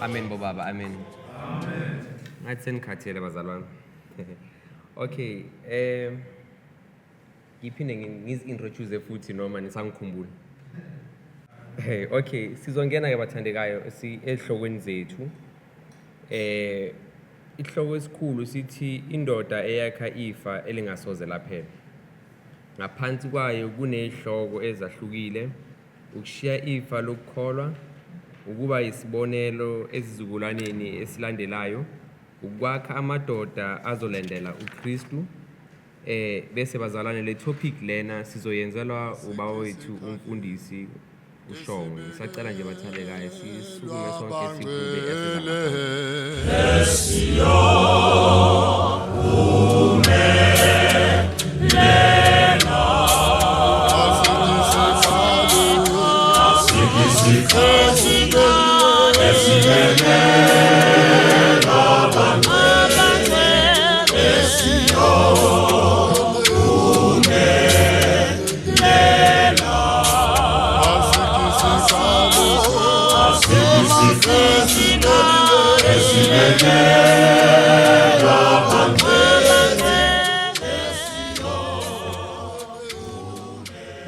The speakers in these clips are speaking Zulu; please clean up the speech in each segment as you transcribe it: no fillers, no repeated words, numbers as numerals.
Amen bobaba, amen. Amen. Ngathi senikhathele bazalwane. Okay, ngiphinde ngizi-introduce futhi noma nisangikhumbula. Okay, sizongena ke bathandekayo esihlokweni zethu. Ihloko esikhulu sithi indoda eyakha ifa elingasoze laphela. Ngaphansi kwayo kunezihloko ezahlukile, ukushiya ifa lokukholwa, ukuba isibonelo ezizukulwaneni esilandelayo, ukwakha amadoda azolandela uKristu. Bese bazalwane le topic lena sizoyenzelwa uba wethu umfundisi uShongwe. Ngisacela nje bathandekayo sisukume sonke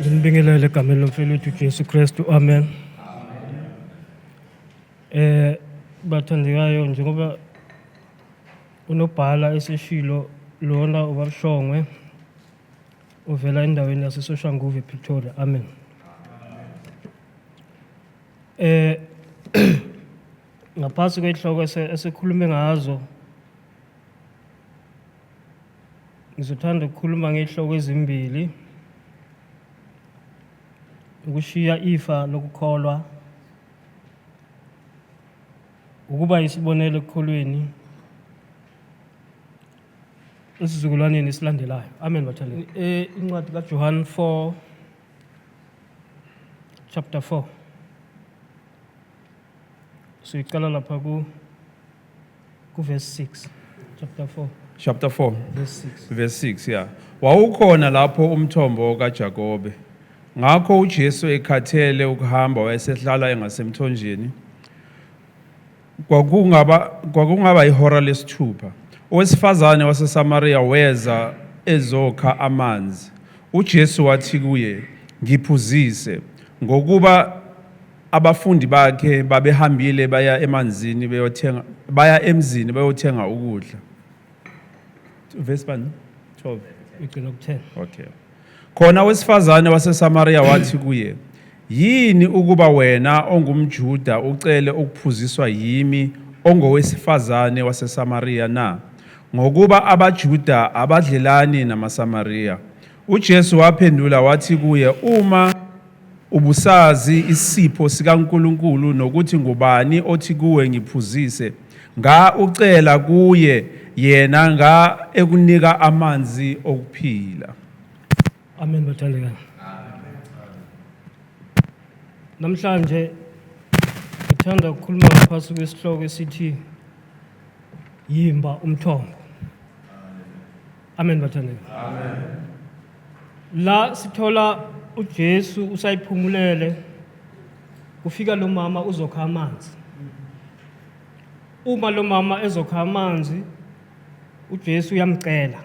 Ngibingelele egameni lomfowethu Jesu Kristu, amen. Bathandekayo, njengoba unobhala eseshilo lona ubaShongwe uvela endaweni yaseSoshanguve ePretoria, amen. Ngaphasi kwehloko esikhulume ngazo, ngizothanda ukukhuluma ngehloko ezimbili: ukushiya ifa lokukholwa, ukuba isibonelo ekukholweni esizukulwaneni esilandelayo, amen bathandekayo. Incwadi kaJohn 4 chapter 4 siqala lapha ku verse 6, chapter 4 verse 6. verse 6, yeah. Wawukhona lapho umthombo kaJakobe. Ngakho uJesu ekhathele ukuhamba wayesehlala engasemthonjeni. Kwakungaba ihora lesithupha. Owesifazane waseSamaria weza ezokha amanzi. uJesu wathi kuye, "Ngiphuzise," ngokuba abafundi bakhe babehambile baya emzini beyothenga ukudla. Verse 12. Ugcina ku-10. Okay. Khona owesifazane waseSamaria wathi kuye, "Yini ukuba wena ongumJuda ucele ukuphuziswa yimi ongowesifazane waseSamaria na? Ngokuba abaJuda abadlelani namaSamaria." uJesu waphendula wathi kuye, "Uma ubusazi isipho sikaNkulunkulu nokuthi ngubani othi kuwe ngiphuzise, nga ucela kuye yena nga ekunika amanzi okuphila." Amen bathandekayo. Namhlanje ngithanda ukukhuluma ngaphasi kwesihloko esithi yimba umthombo. Amen bathandekayo. Amen. La sithola uJesu usayiphumulele, kufika lo mama uzokha amanzi. Uma lo mama ezokha amanzi, uJesu uyamcela.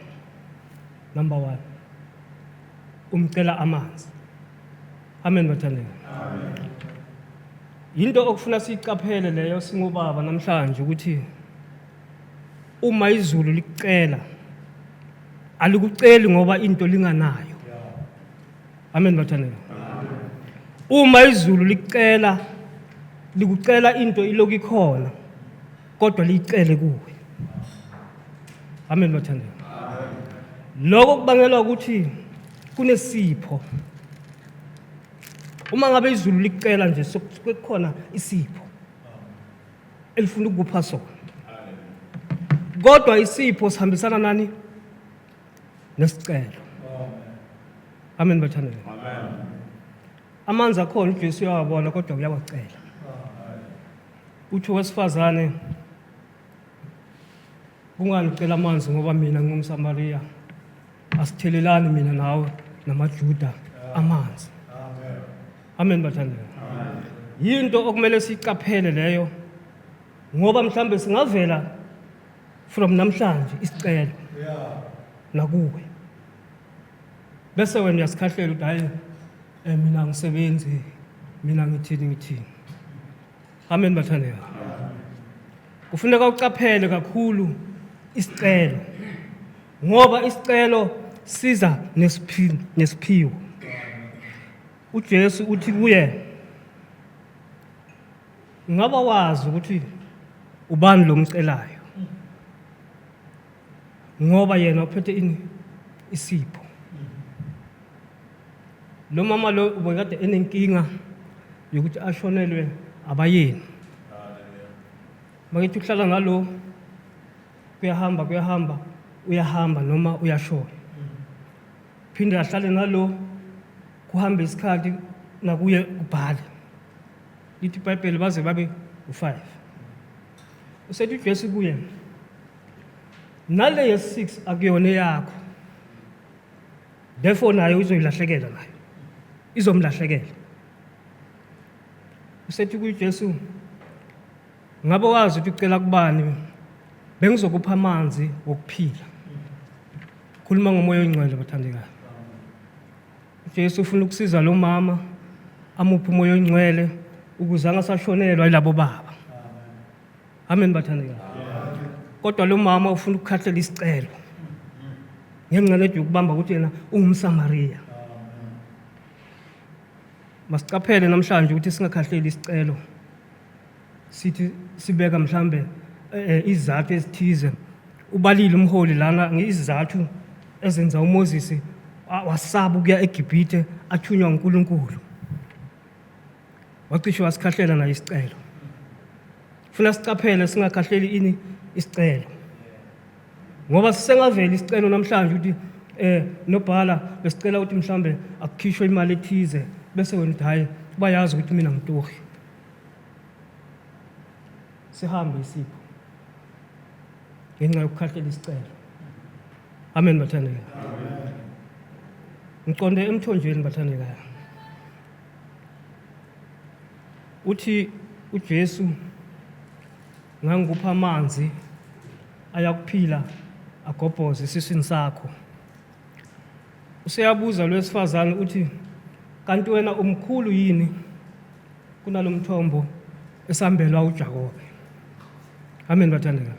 Number 1, umcela amanzi. Amen bathandekayo. Amen. Into okufuna siyicaphele leyo singobaba namhlanje ukuthi uma izulu likucela alikuceli ngoba into linganayo. Amen bathandekayo. Uma izulu likucela likucela into iloku ikhona kodwa liyicele kuwe. Amen bathandekayo. Lokho kubangelwa ukuthi kunesipho. Uma ngabe izulu licela nje sokukhona isipho elifuna ukupha sona. Kodwa isipho sihambisana nani? Nesicelo. Amen bathandekayo. Amanzi akhona uJesu uyawabona kodwa uyawacela. Uthi wesifazane, kungani ucela amanzi ngoba mina ngingumSamariya, asithelelani mina nawe namaJuda amanzi. Amen bathandekayo. Yinto okumele siyicaphele leyo, ngoba mhlambe singavela from namhlanje isicelo nakuwe, bese wena uyasikahlela ukuthi hayi mina ngisebenzi, mina ngithini. Amen bathandekayo. Kufuneka ucaphele kakhulu isicelo, ngoba isicelo siza nesiphiwo. uJesu uthi kuye, ngaba wazi ukuthi ubani lo mcelayo, ngoba yena uphethe ini? Isipho. Lo mama lo ubekade enenkinga yokuthi ashonelwe abayeni. Makithi uhlala ngalo, kuyahamba uyahamba noma uyashona. Phinde ahlale ngalo, kuhambe isikhathi nakuye kubhale. Lithi iBhayibheli baze babe u5. Usethi uJesu kuye, nale yes6 akuyona yakho, therefore nayo izoyilahlekela nayo, izomlahlekela. Usethi kuJesu, ngabe wazi ukuthi ucela kubani? Bengizokupha amanzi wokuphila. Khuluma ngomoya oyingcwele bathandekayo. uJesu ufuna ukusiza lo mama, amuphe umoya oyingcwele ukuze angasashonelwa yilabo baba. Amen bathandekayo. Kodwa lo mama ufuna ukukhahlela isicelo ngenxa yokubamba ukuthi yena ungumSamariya. Masicaphele namhlanje ukuthi singakhahleli isicelo, sithi sibeka mhlambe izathu ezithize. Ubalile umholi lana ngizathu ezenza uMoses wasaba ukuya eGibhithe athunywa uNkulunkulu. Wacishe wasikhahlela naye isicelo. Funa sicaphele singakhahleli ini isicelo, ngoba sisengavela isicelo namhlanje ukuthi nobhala besicela ukuthi mhlambe akukhishwe imali ethize, bese wena uthi hayi bayazi ukuthi mina ngitohi. Sihambe isipho ngenxa yokukhahlela isicelo. Amen bathandekayo. Ngiqonde emthonjeni bathandekayo. Uthi uJesu, ngangikupha amanzi ayakuphila agobhoze esiswini sakho. Useyabuza lo wesifazane uthi, kanti wena umkhulu yini kunalo mthombo esambelwa uJakobe? Amen bathandekayo.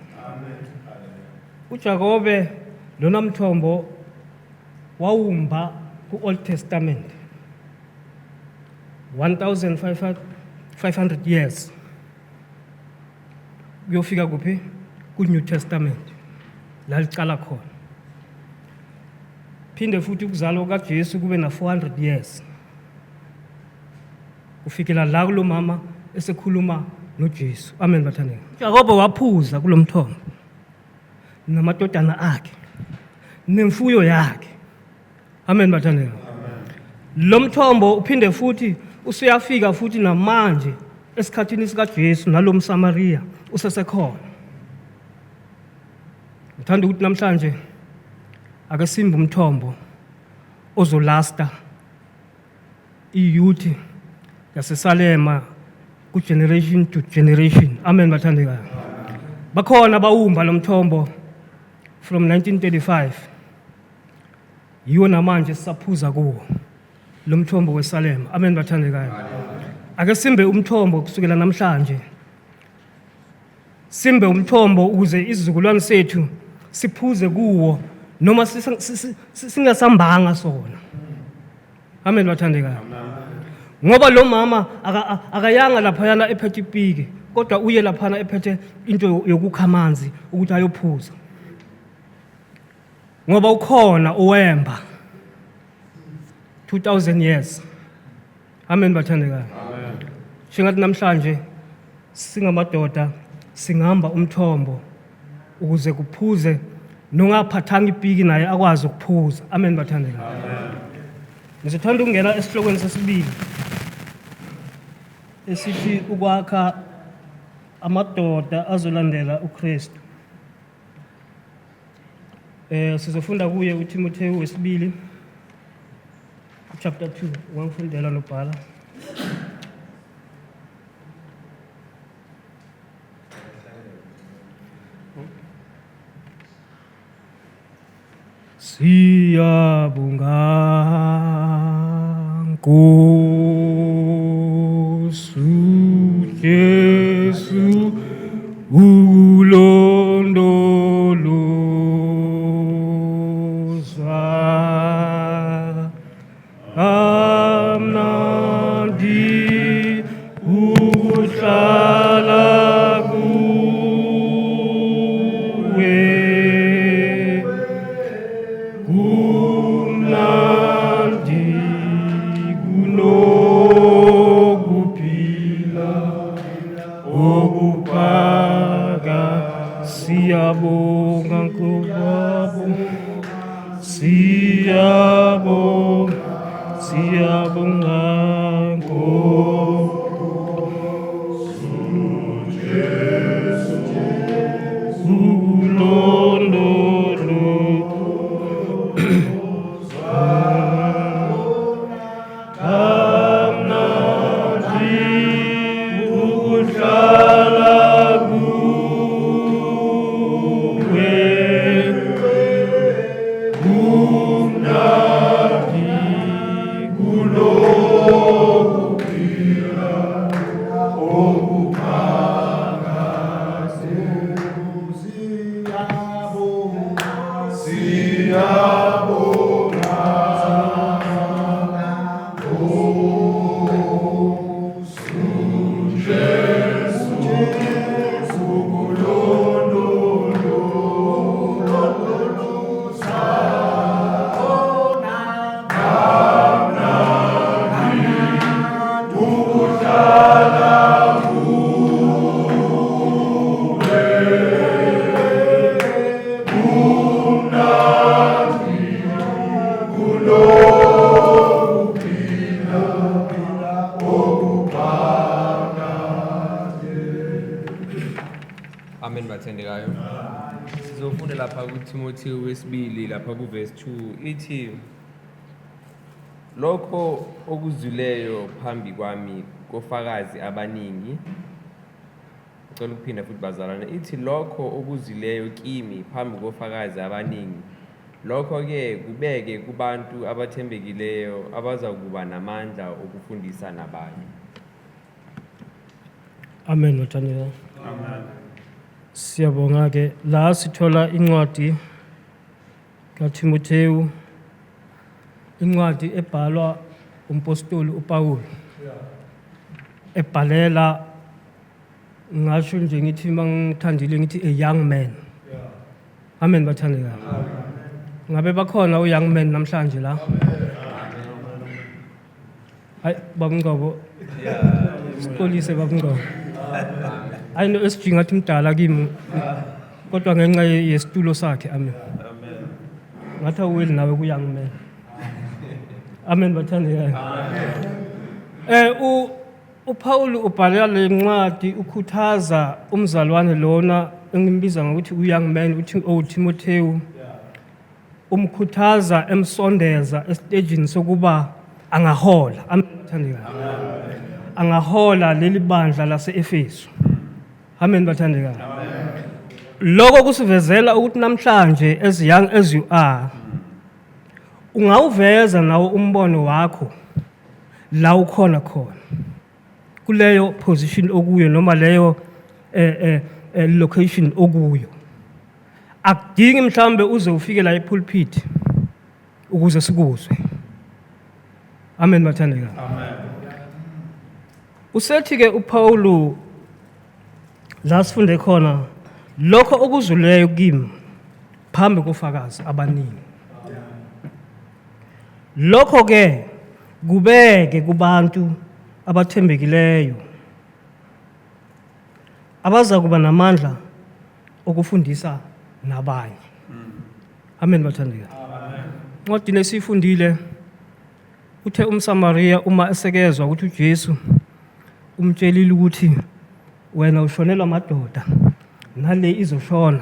uJakobe lona mthombo wawumba ku-Old Testament 1500 years kuyofika kuphi? Ku-New Testament la licala khona. Phinde futhi ukuzalwa kukaJesu kube na 400 years kufikela la kulo mama esekhuluma noJesu. Amen bathandekayo. uJakobe waphuza kulo mthombo namadodana akhe nemfuyo yakhe. Amen bathandekayo. Lo mthombo uphinde futhi usuyafika futhi namanje esikhathini sikaJesu nalo mSamariya usesekhona. Ngithanda ukuthi namhlanje ake simbe umthombo ozolasta iyouth yaseSalema ku generation to generation. Amen bathandekayo. Bakhona bawumba lo mthombo from 1935. Yiwo namanje sisaphuza kuwo lo mthombo weSalema. Amen bathandekayo. Ake simbe umthombo kusukela namhlanje. Simbe umthombo ukuze isizukulwane sethu siphuze kuwo noma singasambanga sona. Amen bathandekayo. Ngoba lo mama akayanga lapha yana ephethe ipiki kodwa uye laphana ephethe into yokukha amanzi ukuthi ayophuza ngoba ukhona owemba 2000 years. Amen bathandekayo. Shingathi namhlanje singamadoda singihamba umthombo ukuze kuphuze nongaphathanga ipiki naye akwazi ukuphuza. Amen bathandekayo. Ngizothanda ukungena esihlokweni sesibili esithi ukwakha amadoda azolandela uKristu. Sizofunda kuye uTimotheo wesibili chapter 2 wangifundela nobhala. Siyabonga Nkosi Jesu ulondoloza amnandi uhlala kuwe kumnandi kunokuphila okuphaka. Siyabonga Nkulunkulu, siyabonga Amen bathandekayo. Sizofunda lapha kuTimotheo wesibili lapha kuverse 2 ithi lokho okuzwileyo phambi kwami kofakazi abaningi. Ngicela ukuphinda futhi bazalwane, ithi lokho okuzwileyo kimi phambi kofakazi abaningi, lokho ke kubeke kubantu abathembekileyo abazakuba namandla okufundisa nabanye. Amen bathandekayo. Amen. Siyabonga ke la sithola incwadi kaTimotheo, incwadi ebhalwa umpostoli uPaul ebhalela, ngasho nje ngithi mangithandile ngithi a young man. Amen bathandekayo. Ngabe bakhona u young man namhlanje la? Hayi babungqobo. Sikolise babungqobo. Ayino esijinga athi mdala kimi kodwa ngenxa yesitulo sakhe. Amen. Ngathi awuweli nawe ku young man. Amen bathandekayo. uPaul ubhalela le ncwadi ukhuthaza umzalwane lona engimbiza ngokuthi u young man uthi uTimotheo, umkhuthaza emsondeza estagini sokuba angahola. Amen bathandekayo. Angahola leli bandla lase-Efesu. Amen bathandekayo. Lokho kusivezela ukuthi namhlanje as young as you are, ungawuveza nawo umbono wakho la ukhona khona kuleyo position okuyo noma leyo location okuyo. Akudingi mhlambe uze ufike la epulpit ukuze sikuzwe. Amen bathandekayo. Amen. Usethi ke uPaul la sifunde khona lokho okuzwileyo kimi phambi kofakazi abaningi. Lokho ke kubeke kubantu abathembekileyo abaza kuba namandla okufundisa nabanye. Amen bathandeka. Ncwadini esifundile uthe umSamariya uma esekezwa ukuthi uJesu umtshelile ukuthi wena ushonelwa amadoda nale izoshona,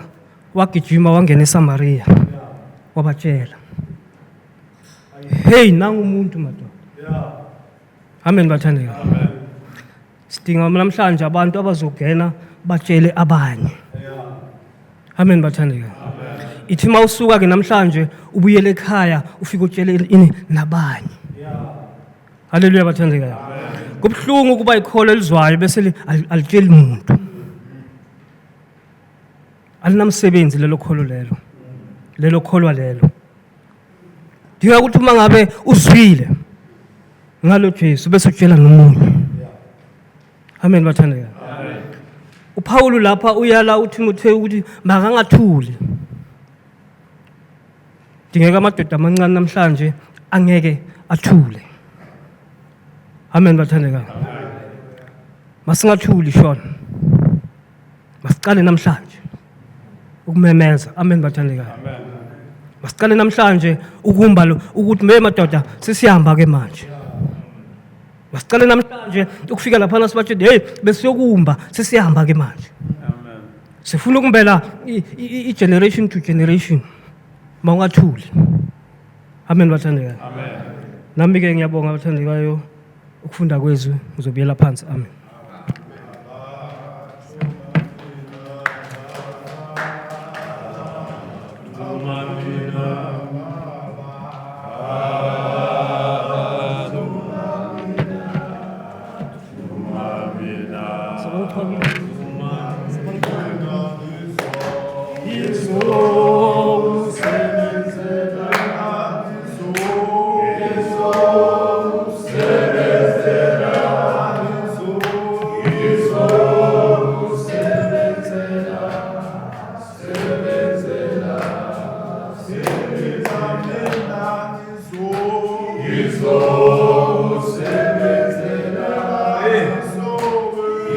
wagijima wangena eSamariya wabatshela. Hey, nangu umuntu madoda. Amen bathandeka. Sidinga namhlanje abantu abazogena batshele abanye. Amen bathandeka. Ithi mawusuka ke namhlanje ubuyele ekhaya ufike utshele ini nabanye. Haleluya bathandeka. Kubhlungu ukuba ikholo elizwayo bese alitsheli umuntu. Alinamsebenzi lelo kholo lelo. Lelo kholwa lelo. Dinga ukuthi uma ngabe uzwile ngalo Jesu bese utshela nomunye. Amen bathandeka. uPaul lapha uyala uTimotheo ukuthi makangathuli. Dingeka amadoda amancane namhlanje angeke athule. Amen bathandeka. Masingathuli shona. Masiqale namhlanje ukumemeza. Amen bathandeka. Masiqale namhlanje ukumba lo ukuthi madoda sesihamba ke manje. Masicale namhlanje ukufika lapha sibathi hey besiyokumba sesihamba ke manje. Amen. Sifuna ukumbela i-generation to generation. Mawungathuli. Amen bathandeka. Amen. Nami ke ngiyabonga bathandekayo ukufunda kwezwi ngizobuyela phansi. Amen.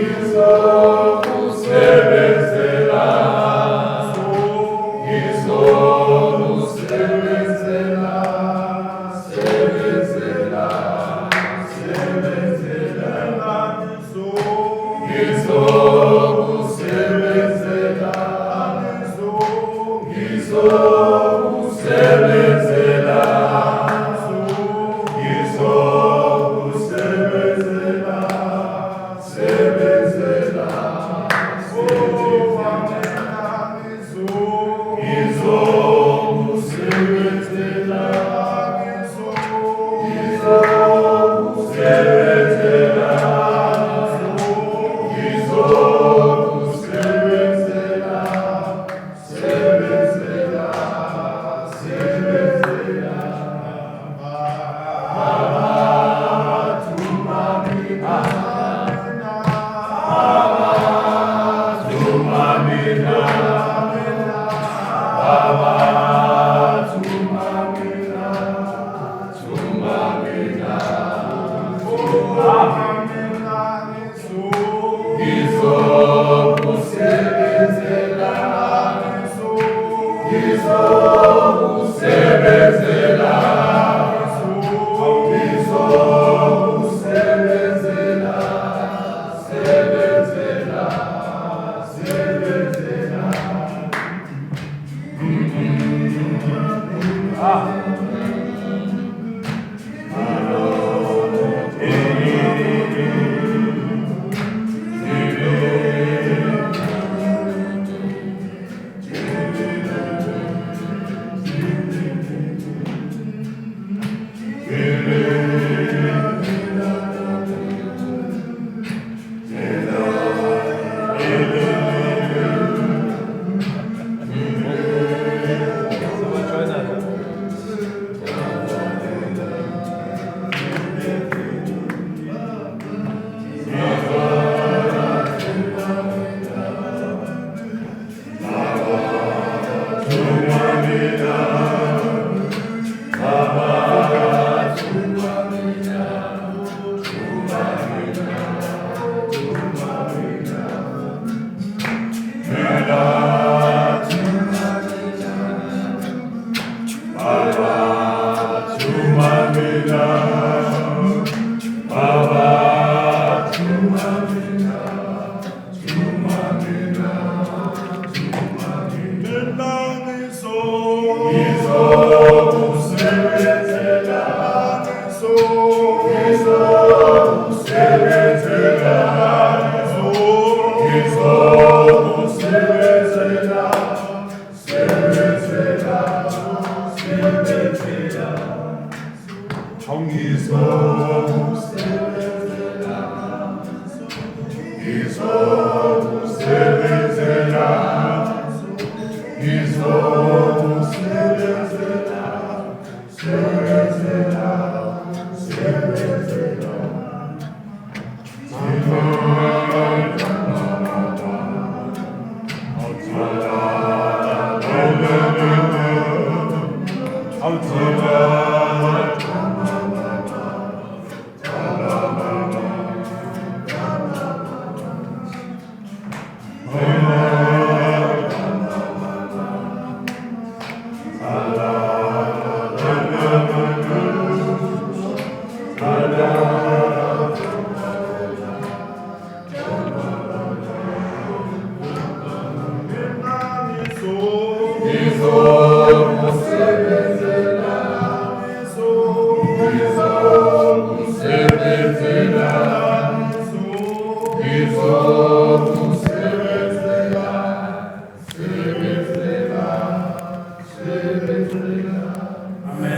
Iso kusebenzela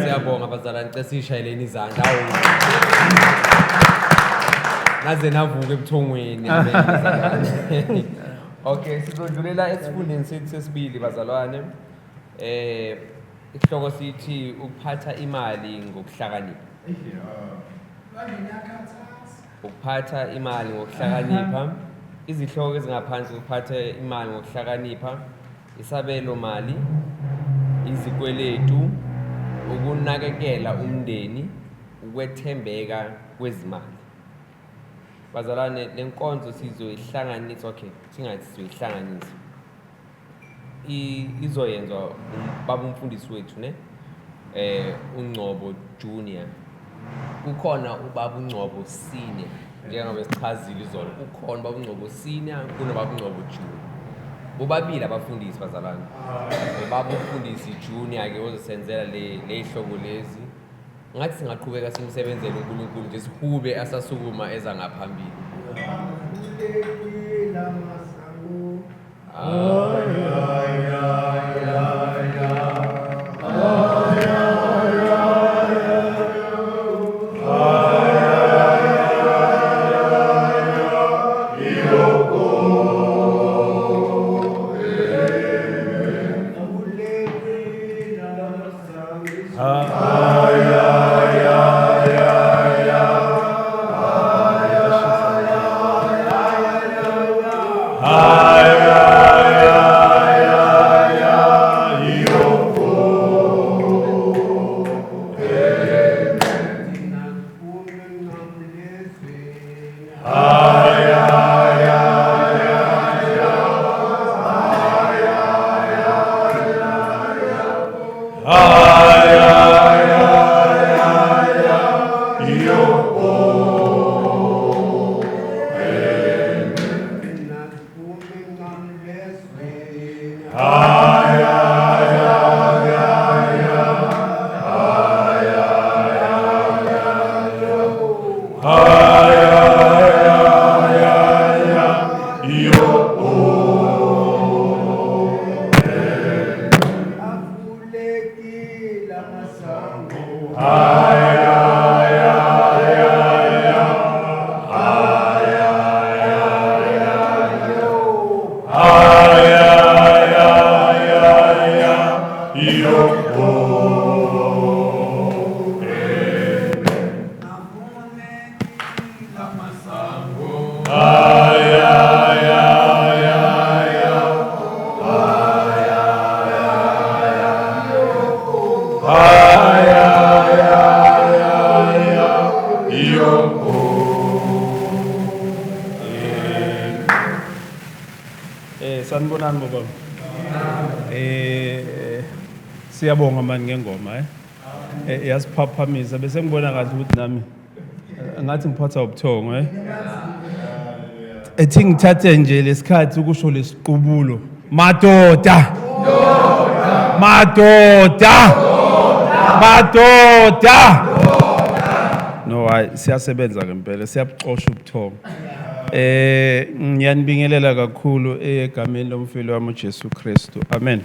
Siyabonga bazalwane, sesishayeleni izandla. Naze navuka ebuthongweni. Amen, bazalwane. Okay, sizodlulela esifundeni sethu sesibili bazalwane. Isihloko sithi ukuphatha imali ngokuhlakanipha. Ukuphatha imali ngokuhlakanipha. Izihloko ezingaphansi ukuphatha imali ngokuhlakanipha, isabelo mali, izikweletu, ukunakekela umndeni, ukwethembeka kwezimali. Bazalwane, lenkonzo sizoyihlanganisa, okay, singathi sizoyihlanganisa. Izoyenzwa baba umfundisi wethu ne uNgcobo Junior. Ukhona ubaba uNgcobo Senior, njengoba sichazile izolo. Ukhona ubaba uNgcobo Senior, kunobaba uNgcobo Junior. Bobabili abafundisi bazalwane. Ubaba umfundisi Junior ke ozosenzela le hloko lezi. Ngathi singaqhubeka simsebenzele uNkulunkulu nje sihube asasukuma eza ngaphambili. Sanibonani baba. Siyabonga mani ngengoma yasiphaphamisa bese ngibona kahle ukuthi nami ngathi ngiphatha ubuthongo ethi ngithathe nje lesikhathi ukusho lesiqubulo madoda no hayi siyasebenza ngempela siyabuxosha ubuthongo ngiyanibingelela kakhulu egameni lomfelo wami uJesu Kristu amen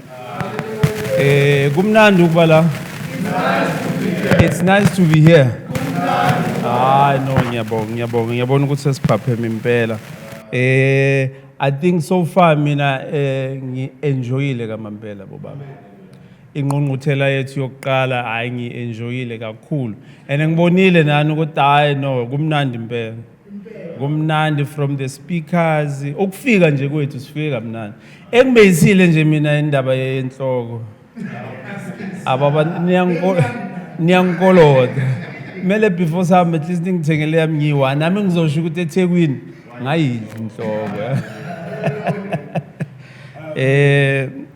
kumnandi ukuba la it's nice to be here hayi no ngiyabonga ukuthi sesiphapheme impela I think so far mina ngi-enjoyile kamampela bobaba ingqungquthela yethu yokuqala hayi ngi-enjoyile kakhulu and ngibonile nani ukuthi hayi no kumnandi impela kumnandi from the speakers ukufika nje kwethu sifika kamnandi engibeyisile nje mina indaba yenhloko ababa niyankoloda mele before sihambe at least ngithengele yami ngiwa nami ngizosho ukuthi eThekwini ngayidla inhloko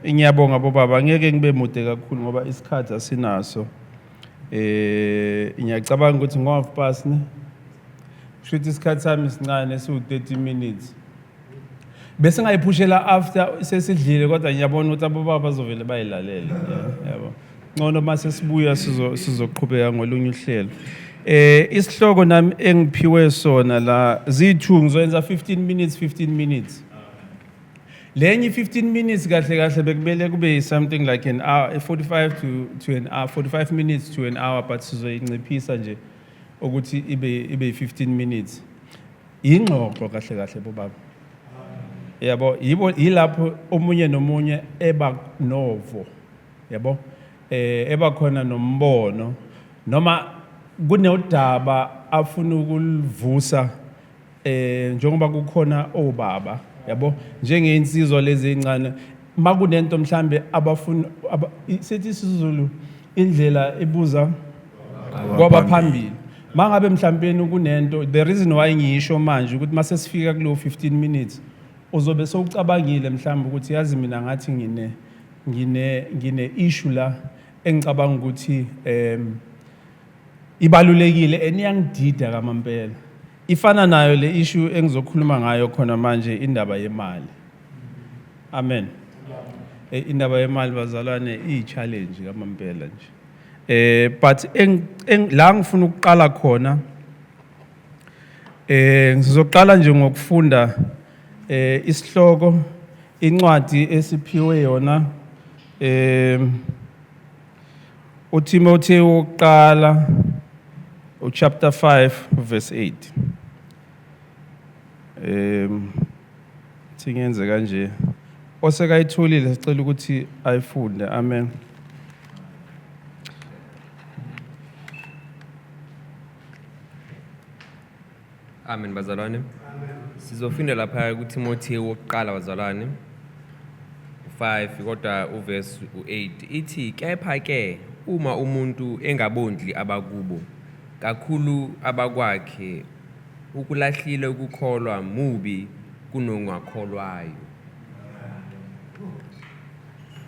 ngiyabonga bobaba ngeke ngibe mude kakhulu ngoba isikhathi asinaso ngiyacabanga ukuthi ngo-half-past kushuthi isikhathi sami sincane siwu-30 minutes bese ngayiphushela after sesidlile kodwa ngiyabona ukuthi abobaba bazovele bayilalele yabo ngcono mase sibuya sizoqhubeka ngolunye uhlelo isihloko nami engiphiwe sona la zithu ngizoyenza 15 minutes lenye 15 minutes kahle bekumele kube something like an hour 45 to an hour 45 minutes to an hour but sizoyinciphisa nje ukuthi ibe 15 minutes ingxoxo kahle bobaba yabo yilapho omunye nomunye eba novo yabo eba khona nombono noma kunodaba afuna ukulivusa njengoba kukhona obaba yabo njengeinsizwa lezi ezincane makunento mhlambe abafuna sithi isiZulu indlela ebuza kwabaphambili mangabe mhlambeni kunento the reason why ngisho manje ukuthi mase sifika kulo 15 minutes uzobe sowucabangile mhlawumbe ukuthi yazi mina ngathi ngine issue la engicabanga ukuthi ibalulekile eniyangidida kamampela ifana nayo le issue engizokhuluma ngayo khona manje indaba yemali amen indaba yemali bazalwane i-challenge kamampela nje but la ngifuna ukuqala khona ngizoqala nje ngokufunda isihloko incwadi esiphiwe yona uTimotheo wokuqala chapter 5 verse 8 singenze kanje osekayitholile sicela ukuthi ayifunde amen Amen bazalwane. Sizofunda lapha kuTimotheo wokuqala bazalwane 5 kodwa uverse 8 ithi kepha ke uma umuntu engabondli abakubo kakhulu abakwakhe ukulahlile ukukholwa mubi kunongakholwayo.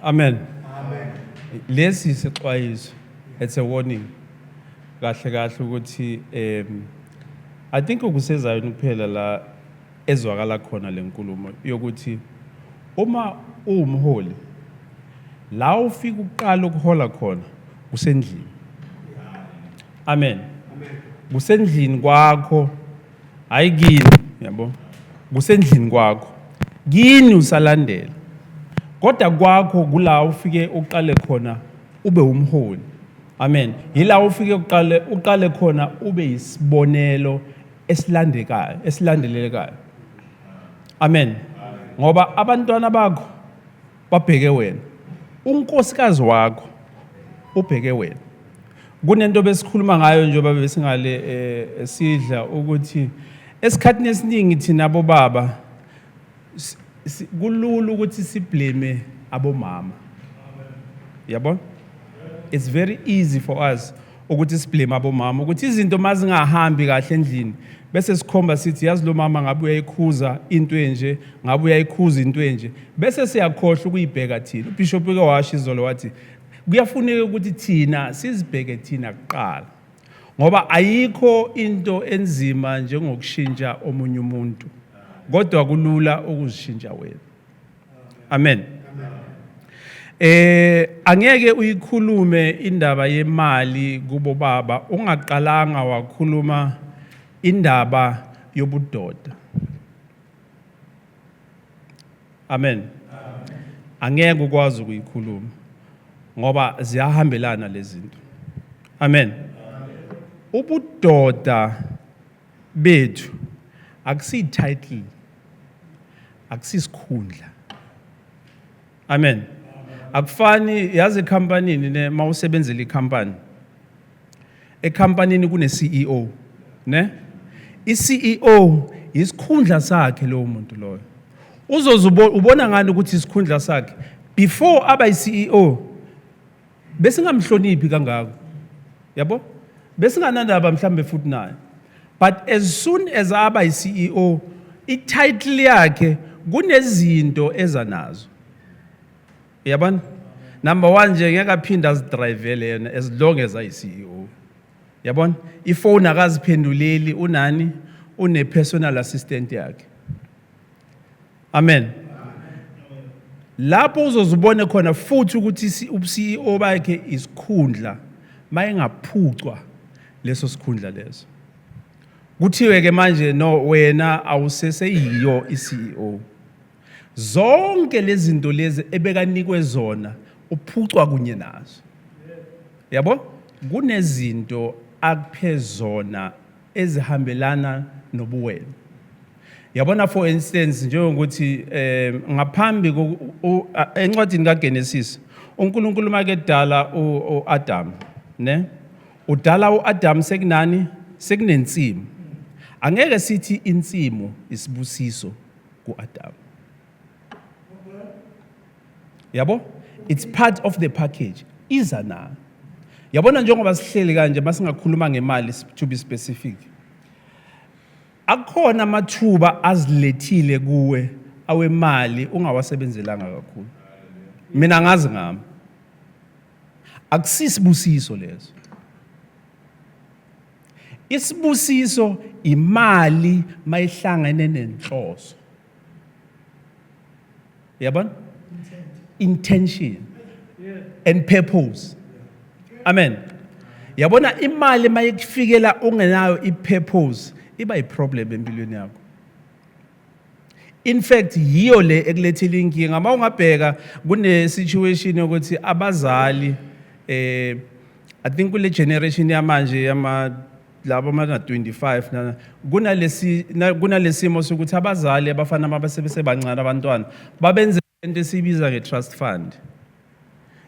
Amen. Lesi isixwayiso, it's a warning. Kahle ukuthi I think ukusezayo kuphela la ezwakala khona lenkulumo yokuthi uma umholi la ufika uqala ukuhola khona usendlini. Amen. Kusendlini kwakho hayi kini yabo. Kusendlini kwakho. Kini usalandela. Kodwa kwakho kula ufike uqale khona ube umholi. Amen. Yila ufike uqale khona ube isibonelo esilandelekayo. Amen. Ngoba abantwana bakho babheke wena. Unkosikazi wakho ubheke wena. Kunento besikhuluma ngayo njengoba besingale sidla ukuthi esikhathini esiningi thina abobaba kulula ukuthi siblame abomama. Yabo? It's very easy for us ukuthi siblame abomama ukuthi izinto mazingahambi kahle endlini bese sikhomba sithi yazi lo mama ngabe uyayikhuza into enje ngabe uyayikhuza into enje bese siyakhohlwa ukuyibheka thina uBishop ke washo izolo wathi kuyafuneka ukuthi thina sizibheke thina kuqala ngoba ayikho into enzima njengokushintsha omunye umuntu kodwa kulula ukuzishintsha wena. Amen. Angeke uyikhulume indaba yemali kubo baba ungaqalanga wakhuluma indaba yobudoda. Amen. Angeke ukwazi ukuyikhuluma ngoba ziyahambelana lezi zinto. Amen. Ubudoda bethu akusi title, akusisikhundla. Amen. Akufani yazi ecompanyini ne mawusebenzela icompany. Ecompanyini kune CEO, ne? iCEO isikhundla sakhe lo muntu loyo. Ubona ngani ukuthi isikhundla sakhe before aba iCEO bese ngamhloniphi kangako. Yabo? Bese nganandaba mhlambe futhi naye. But as soon as aba iCEO, i-title yakhe kunezinto ezanazo. Yabona? Number 1 nje ngeke aphinda azidrivele yena as long as ayi-CEO. Yabona? Ifone akaziphenduleli unani? Une personal assistant yakhe. Amen. Lapho uzozubona khona futhi ukuthi uCEO bakhe isikhundla mayengaphucwa leso sikhundla leso. Kuthiwe ke manje no wena awuseseyiyo iCEO. Zonke lezi zinto lezi ebekanikwe zona uphucwa kunye nazo. Yabo? Kunezinto akuphe zona ezihambelana nobuwena. Yabona for instance njengokuthi ngaphambi encwadini kaGenesis uNkulunkulu makedala uAdam, ne? Udala uAdam sekunani? Sekunensimu. Angeke sithi insimu isibusiso kuAdam. Yabo? It's part of the package. Iza na. Yabona njengoba sihleli kanje masingakhuluma ngemali to be specific. Akhona amathuba azilethile kuwe awemali ungawasebenzelanga kakhulu. Mina ngazi ngami. Akusisibusiso lezo. Isibusiso imali mayihlangene nenhloso. Yabona? Intention and purpose. Amen. Yabona imali mayikufikela ungenayo ipurpose iba iproblem empilweni yakho. In fact yiyo le ekulethile inkinga. Uma ungabheka kune situation ukuthi abazali I think kule generation yamanje labo mana 25 kunalesimo sokuthi abazali abafana abasebese bancane abantwana babenze into esibiza ngetrust fund.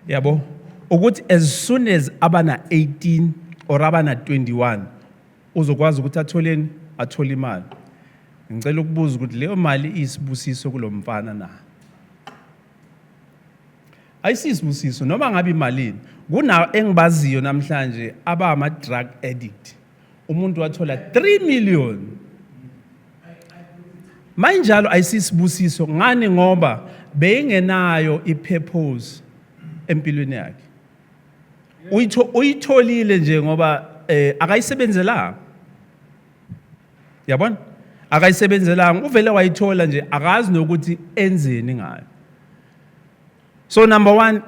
Yabo? Ukuthi as soon as abana 18 or abana 21 uzokwazi ukuthi athole imali. Ngicela ukubuza ukuthi leyo mali isibusiso kulomfana na? Ayisisibusiso noma ngabe imalini. Kuna engibaziyo namhlanje ama drug addict. Umuntu wathola 3 million. Manjalo ayisisibusiso ngani ngoba beyingenayo ipurpose empilweni yakhe. Uyitholile nje ngoba akayisebenzelanga. Yabona? Akayisebenzelanga uvele wayithola nje akazi nokuthi enzeni ngayo. So number 1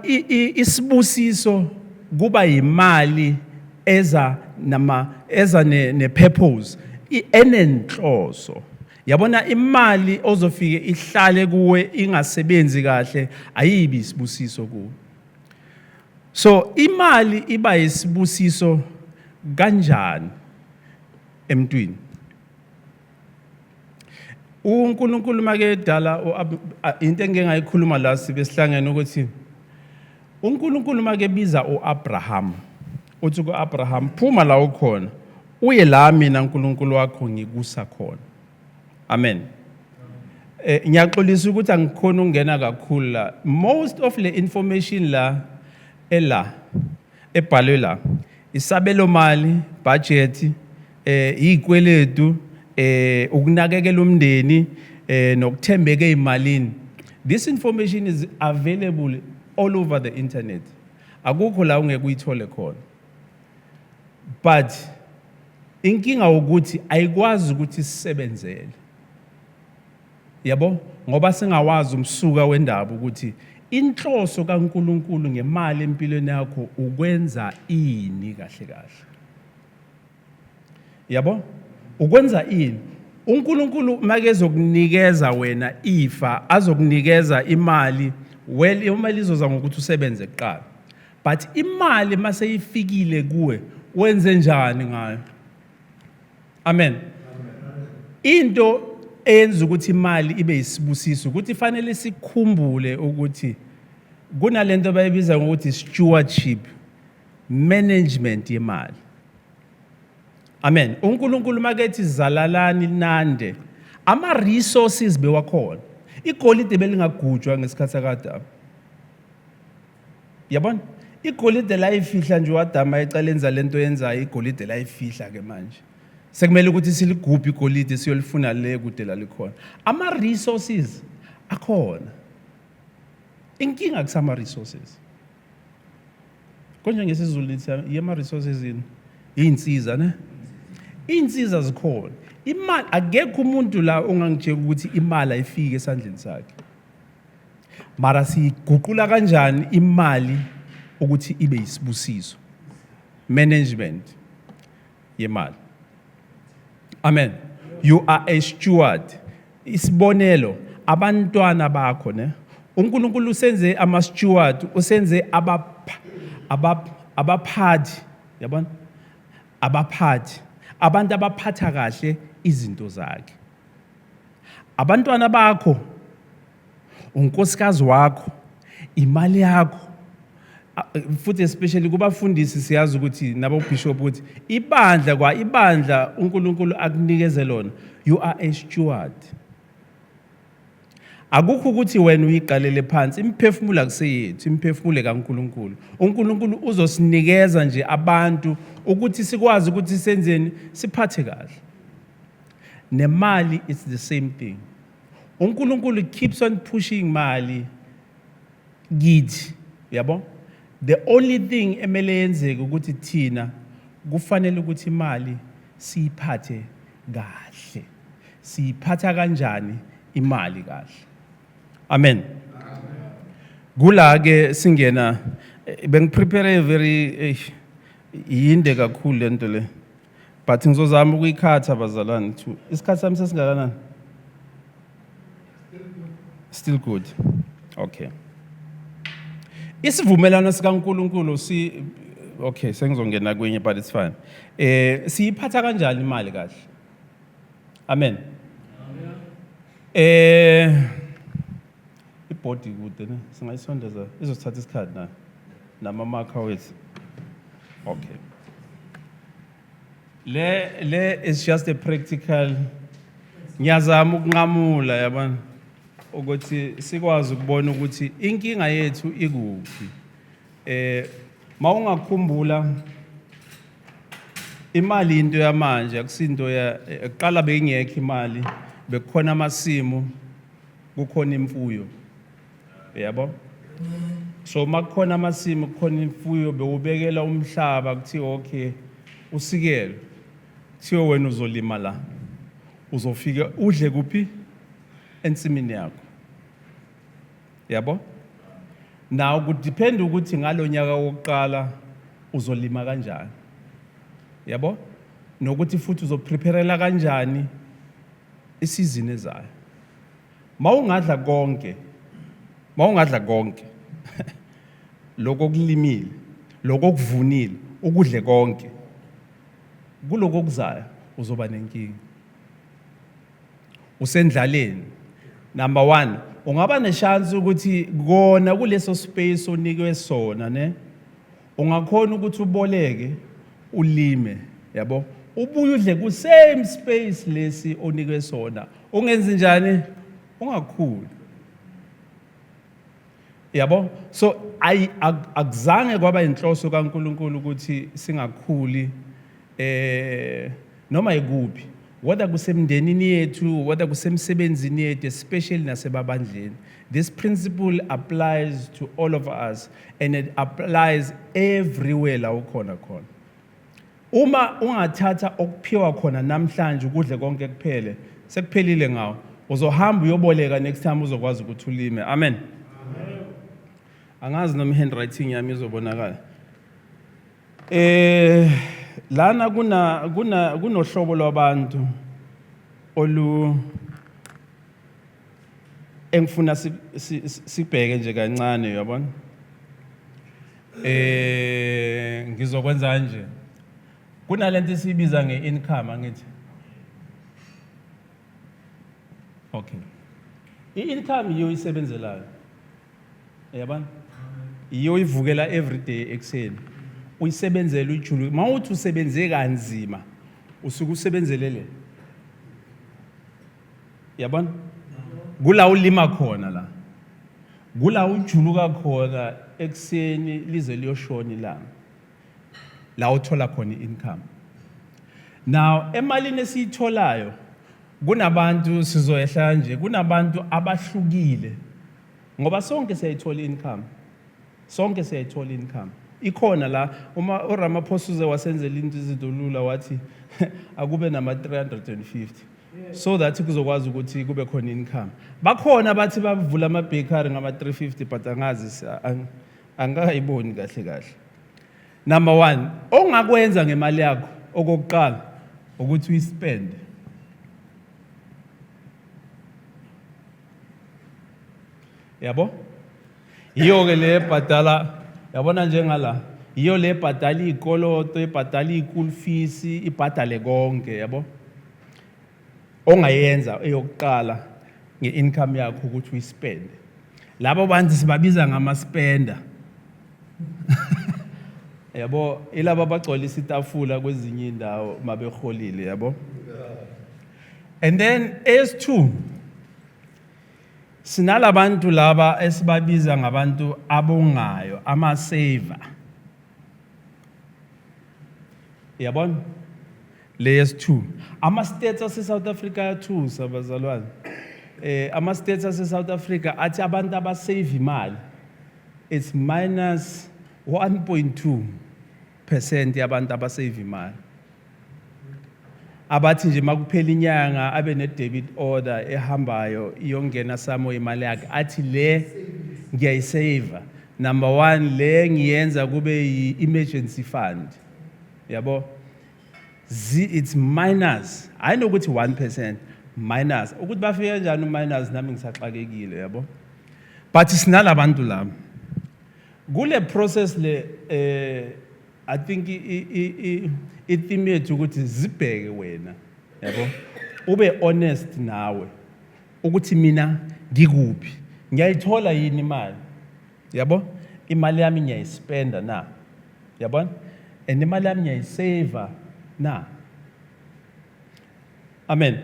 isibusiso kuba imali eza ne purpose enenhloso. Yabona imali ozofike ihlale kuwe ingasebenzi kahle ayibi isibusiso kuwe. So imali iba isibusiso kanjani emntwini? uNkulunkulu makedala into engingayikhuluma la sibesihlangene ukuthi uNkulunkulu makebiza uAbraham uthi kuAbraham phuma la ukhona uye la mina uNkulunkulu wakho ngikusa khona. Amen. Ngiyaxolisa ukuthi angikhona ukungena kakhulu la. Most of the information la ebhalwe la isabelo mali, budget, izikweletu, ukunakekela umndeni, nokuthembeka ezimalini. This information is available all over the internet. Akukho la ungeke uyithole khona. But inkinga ukuthi ayikwazi ukuthi sisebenzele. Yabo, ngoba singawazi umsuka wendaba ukuthi inhloso kaNkuluNkulu ngemali empilweni yakho ukwenza ini kahle kahle. Yabo? Ukwenza ini? uNkulunkulu makezokunikeza wena ifa, azokunikeza imali, well imali izoza ngokuthi usebenze kuqala. But imali mase ifikile kuwe, wenze njani ngayo? Amen. Into eyenza ukuthi imali ibe isibusiso ukuthi fanele sikhumbule ukuthi kunalento abayibiza ngokuthi stewardship, management yemali. Amen. uNkulunkulu makethi zalalani nande, ama resources bewakhona. Igolide belingagujwa ngesikhathi sakade. Yabona? Igolide la ifihla nje uAdama ecaleni zalento yenzayo, igolide la ifihla ke manje. Sekumele ukuthi siligubhe igolide siyolifuna le kude la likhona. Ama resources akhona. Inkinga kusama resources. Konje ngesizulu lithi yema resources ini insiza ne? Insiza zikhona. Imali akekho umuntu la ongangitshela ukuthi imali ayifike esandleni sakhe. Mara siguqula kanjani imali ukuthi ibe isibusiso? Management yemali. Amen. You are a steward. Isibonelo, abantwana bakho ne? uNkulunkulu usenze ama steward, usenze abaphathi, yabona? Abaphathi, abantu abaphatha kahle izinto zakhe. Abantwana bakho, unkosikazi wakho, imali yakho, futhi especially kubafundisi siyazi ukuthi nabo bishop ukuthi ibandla uNkulunkulu akunikeze lona, you are a steward. Akukho ukuthi wena uyiqalele phansi, imphefumulo akuseyethu, imphefumulo kaNkulunkulu. uNkulunkulu uzosinikeza nje abantu ukuthi sikwazi ukuthi senzeni, siphathe kahle. Nemali it's the same thing. uNkulunkulu keeps on pushing mali kithi, yabo? The only thing emele yenzeke ukuthi thina kufanele ukuthi imali siyiphathe kahle. Siyiphatha kanjani imali kahle? Amen. Kula ke singena bengiprepare very yinde kakhulu lento le. But ngizozama ukuyikhatha bazalwane too. Isikhathi sami sesingakanani? Still good. Okay. Isivumelano sikaNkulunkulu okay, sengizongena kwenye but it's fine. Siyiphatha kanjani imali kahle? Amen. Ibhodi kude ne, singayisondeza izothatha isikhathi na namamarker wethu. Okay. Le is just a practical, ngiyazama ukunqamula yabona ukuthi sikwazi ukubona ukuthi inkinga yethu ikuphi. Mawungakhumbula imali into yamanje akusinto yaqala bengekho imali, bekukhona amasimu, kukhona imfuyo. Yabo? So makukhona amasimu, kukhona imfuyo, bewubekela umhlaba kuthi okay usikelo. Kuthiwa wena uzolima la. Uzofika udle kuphi? Ensimini yakho. Yabo? Now could depend ukuthi ngalonyaka wokuqala uzolima kanjani. Yabo? Nokuthi futhi uzopreparela kanjani isizini ezayo. Mawungadla konke lokho kulimile, lokho kuvunile, ukudle konke, kuloko kuzayo uzoba nenkinga. Usendlaleni. Number 1, ungaba nechance ukuthi kona kuleso space onikwe sona ne, ungakhona ukuthi uboleke ulime, yabo? Ubuye udle ku same space lesi onikwe sona. Ungenzi njani? Ungakhuli. Yabo? So akuzange kwaba inhloso kaNkulunkulu ukuthi singakhuli noma ikuphi. Whether kusemndenini yethu, whether kusemsebenzini yethu, especially nasebabandleni. This principle applies to all of us and it applies everywhere la ukhona khona. Uma ungathatha okuphiwa khona namhlanje ukudle konke kuphele, sekuphelile ngawo. uzohamba uyoboleka next time uzokwazi ukuthi ulime. Amen. Angazi noma handwriting yami izobonakala. Lana kunohlobo lwabantu engifuna sibheke nje kancane uyabona. Ngizokwenza kanje. Kunalento esibiza ngeincome angithi. Okay. I-income iyo isebenzelayo. Yabona? Iyo ivukela every day ekseni. Uyisebenzela ujulu. Mawuthi usebenze kanzima, usuke usebenzelele. Yabona? Kula ulima khona la. Kula ujuluka khona ekseni lize liyoshona ilanga. La uthola khona income. Now emalini esiyitholayo kunabantu sizoyehla nje, kunabantu abahlukile. Ngoba sonke siyayithola income. Sonke siyayithola income. Ikhona la uma uRamaphosa uze wasenzela into izidolula wathi akube nama 350. So that kuzokwazi ukuthi kube khona income. Bakhona bathi bavula ama bakery ngama 350 but angazi angayiboni kahle. Number 1, ongakwenza ngemali yakho okokuqala ukuthi uyispend. Yabo? Iyo ke le bhadala, yabona njengala, iyo le bhadala ikoloto, ibhadala i-school fees, ibhadale konke, yabo? Ongayenza eyokuqala nge-income yakho ukuthi uyispend. Labo bantu sibabiza ngama-spender. Yabo, ilaba bagcwalisa itafula kwezinye indawo mabeholile, yabo? And then S2, sinalabantu laba esibabiza ngabantu abongayo, ama-saver. Yabona? Layers 2. Ama-states ase-South Africa too, sabazalwane. Ama-states ase-South Africa athi abantu abasave imali. It's minus 1.2% yabantu abasave imali. Abathi nje makuphela inyanga abe ne-debit order ehambayo iyongena samo imali yakhe athi le ngiyayisave. Number 1 le ngiyenza kube yi-emergency fund. Yabo? It's minus. I know ukuthi 1% minus. Ukuthi bafike kanjani minus nami ngisaxakekile, yabo? But sinalabantu laba. Kule process le I think i-theme yethu ukuthi zibheke wena, yabo? Ube honest nawe ukuthi mina ngikuphi, ngiyayithola yini imali, yabo? Imali yami ngiyayispenda na, yabo? And imali yami ngiyayisave na. Amen.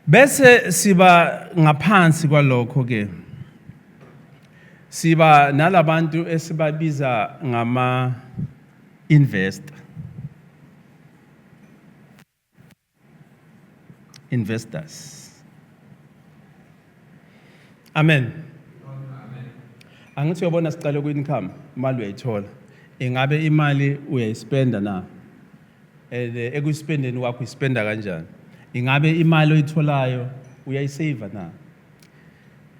Bese siba ngaphansi kwalokho ke. Siba nalabantu esibabiza ngama investors. Amen. Angithi uyabona sicale ku-income, imali uyayithola. Ingabe imali uyayispenda na? Ekuyispendeni kwakho uyispenda kanjani? Ingabe imali oyitholayo uyayisave na?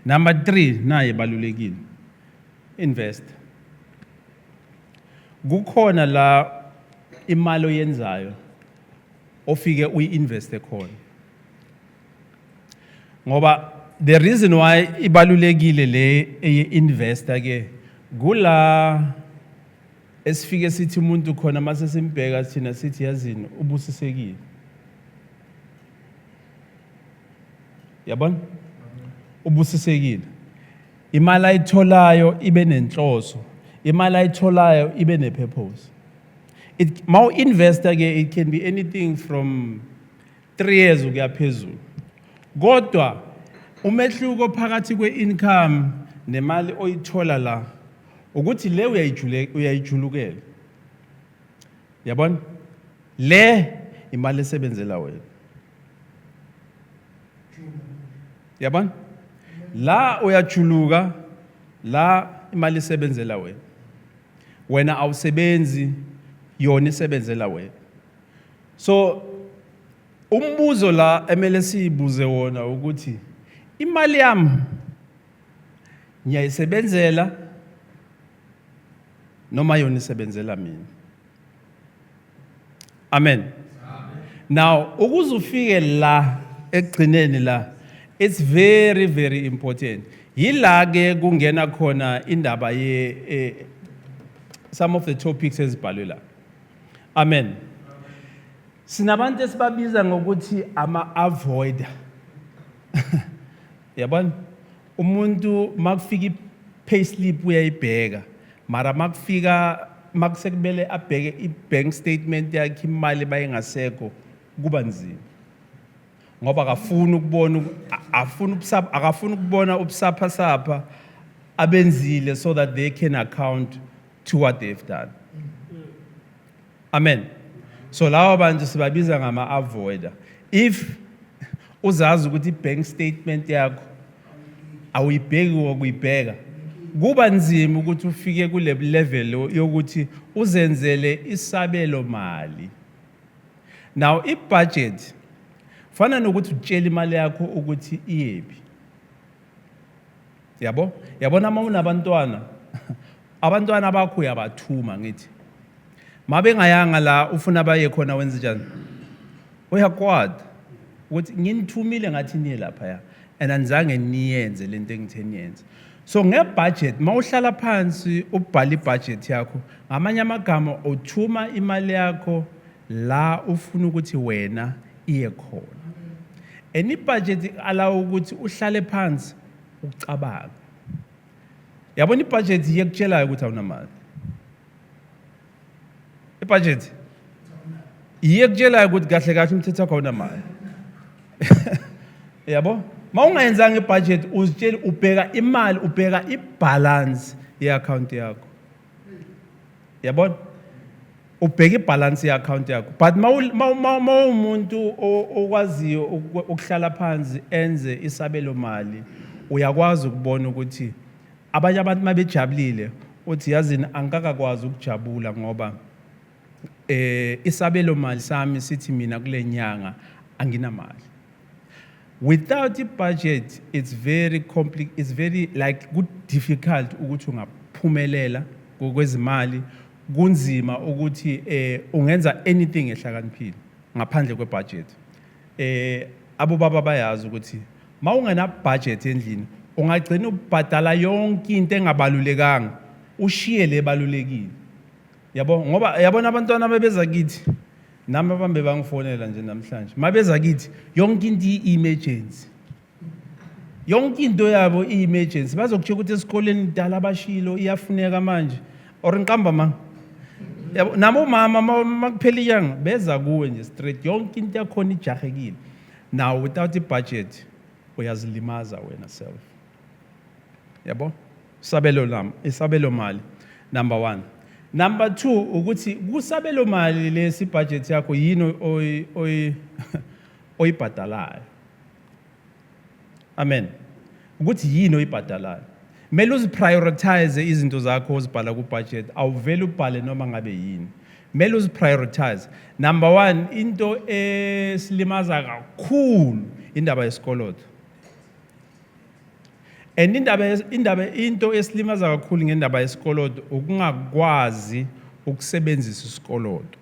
Number 3 naye balulekile. Invest. Kukhona la imali oyenzayo ofike uyi-investe khona. Ngoba the reason why ibalulekile le eye-investor ke kula esifike sithi umuntu khona mase simbheka thina sithi yazini ubusisekile. Yabona? Ubusisekile. Imali ayitholayo ibe nenhloso. Imali ayitholayo ibe nepurpose. Mawu investor ke it can be anything from 3 years ukuya phezulu. Kodwa umehluko phakathi kwe-income nemali oyithola la ukuthi le uyayijulukela. Yabona? Le imali esebenzela wena. Yabona? La uyajuluka, la imali esebenzela wena. Wena awusebenzi, yona isebenzela wena. So Umbuzo la emele sibuze wona ukuthi imali yami ngiyayisebenzela noma yona isebenzela mina. Amen. Now, ukuze ufike la ekugcineni la, it's very very important. Yila ke kungena khona indaba ye some of the topics ezibhalwe la. Amen. Sinabantu esibabiza ngokuthi ama-avoider. Yabona? Umuntu makufika i-payslip uyayibheka, mara makusekumele abheke i-bank statement yakhe imali bayingasekho kuba nzima. Ngoba akafuni ukubona ubusapha abenzile so that they can account to what they've done. Amen. So lawa bantu sibabiza ngama-avoider. If uzazi ukuthi i-bank statement yakho awuyibheki ukuyibheka, kuba nzima ukuthi ufike kule level yokuthi uzenzele isabelo mali. Now i-budget fana nokuthi utshela imali yakho ukuthi iyephi. Yabona uma unabantwana, abantwana bakho uyabathuma ngithi. Mabe ngayanga la ufuna baye khona wenze njani? Uyakwada ukuthi nginithumile ngathi niye lapha ya and anzange niyenze lento engithe niyenze. So ngebudget mawuhlala phansi ubhala ibudget yakho, ngamanye amagama uthuma imali yakho la ufuna ukuthi wena iye khona. And ibudget allow ukuthi uhlale phansi ucabanga. Yabona ibudget iyekutshela ukuthi awunamali. Ibudget iyekutshela ukuthi kahle kahle umthetho wakho awunamali. Yabo? Mawungayenzanga ibudget uzitshela ubheka imali, ubheka ibalance ye-account yakho. Yabona? Ubheka ibalance ye-account yakho. But mawumuntu okwaziyo ukuhlala phansi enze isabelo mali, uyakwazi ukubona ukuthi abanye abantu mabejabulile uthi yazini angikakwazi ukujabula ngoba isabelo mali sami sithi mina kule nyanga anginamali. Without a budget, it's very complex. It's very difficult ukuthi ungaphumelela ngokwezimali, kunzima ukuthi ungenza anything ehlakaniphile ngaphandle kwebudget. Abo baba bayazi ukuthi mawungena budget endlini ungagcina ubhadala yonke into engabalulekanga ushiye lebalulekile. Yabo ngoba yabona abantwana bebeza kithi nami abambe bangifonela nje namhlanje. Mabeza kithi yonke into i-emergency. Yonke into yabo i-emergency. Bazokutshela ukuthi esikoleni dala abashilo iyafuneka manje or nqamba ma. Yabo nabo mama makuphela iyanga beza kuwe nje straight yonke into yakhona ijahekile. Now without a budget uyazilimaza wena self. Yabo? Isabelo mali. Number 1. Number 2 ukuthi kusabelo mali lesi budget yakho yini oyibhadalayo. Amen. Ukuthi yini oyibhadalayo. Mele uziprioritize izinto zakho ozibhala ku budget, awuvele ubhale noma ngabe yini. Mele uziprioritize. Number 1 into esilimaza kakhulu indaba yesikoloto. And into esilimaza kakhulu ngendaba yesikoloto ukungakwazi ukusebenzisa isikoloto.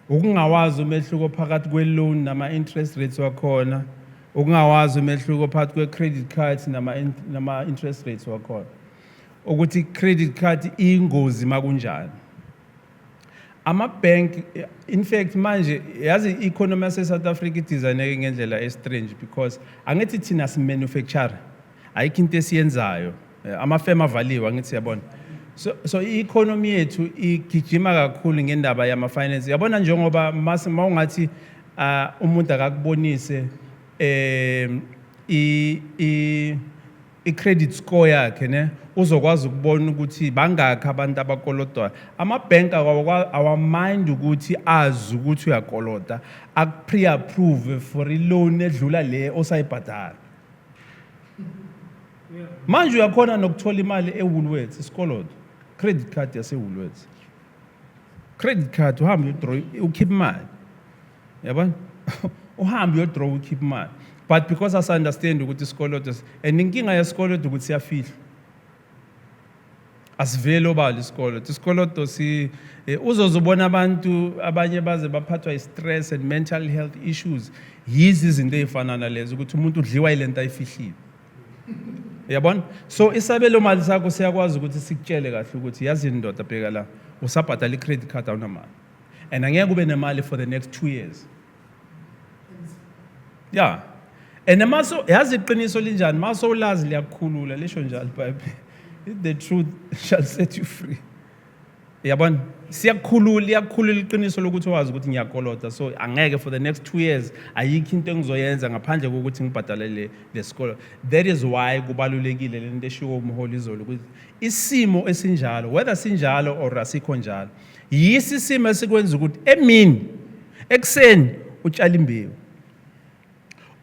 Ukungawazi umehluko phakathi kwe-loan nama-interest rates wakhona, ukungawazi umehluko phakathi kwe-credit cards nama-interest rates wakhona. Ukuthi credit card ingozi makunjani. Ama-bank, in fact manje yazi i-economy yase-South Africa idesigneke ngendlela e-strange because angithi thina si-manufacture ayikho into esiyenzayo. Amafema avaliwe angithi yabona. So i-economy yethu igijima kakhulu ngendaba yama-finance. Yabona njengoba mawungathi umuntu akakubonise i-credit score yakhe ne uzokwazi ukubona ukuthi bangakho abantu abakolotwayo. Ama-bank awamind ukuthi azi ukuthi uyakolota aku-pre-approve for i-loan edlula le osayibhadala. Manje uyakhona nokuthola imali e-Woolworths isikoloto, credit card yase-Woolworths. Credit card uhambe ukhipha imali. Yabona? Uhambe uyodraw ukhipha imali. But because us understand ukuthi isikoloto and inkinga yesikoloto ukuthi siyafihla. Asivele obala isikoloto uzozubona abantu abanye baze baphathwa i-stress and mental health issues yizi izinto ezifana nalezo ukuthi umuntu udliwa ilento ayifihlile. Yabona? So isabelo mali sakho siyakwazi ukuthi sikutshele kahle ukuthi yazi indoda bheka la usabhadala i-credit card awunamali and angeke ube nemali for the next 2 years. Yeah. And maso yazi iqiniso linjani maso ulazi liyakukhulula lisho njalo iBhayibheli. The truth shall set you free. Yabona? Siyakukhulula iqiniso lokuthi wazi ukuthi ngiyakolota so angeke for the next 2 years ayikho into engizoyenza ngaphandle kokuthi ngibhadale lesikolo. That is why kubalulekile lento eshiwo umholi izolo ukuthi isimo esinjalo whether sinjalo or asikho njalo yisi isimo esikwenza ukuthi emini ekseni utshala imbewu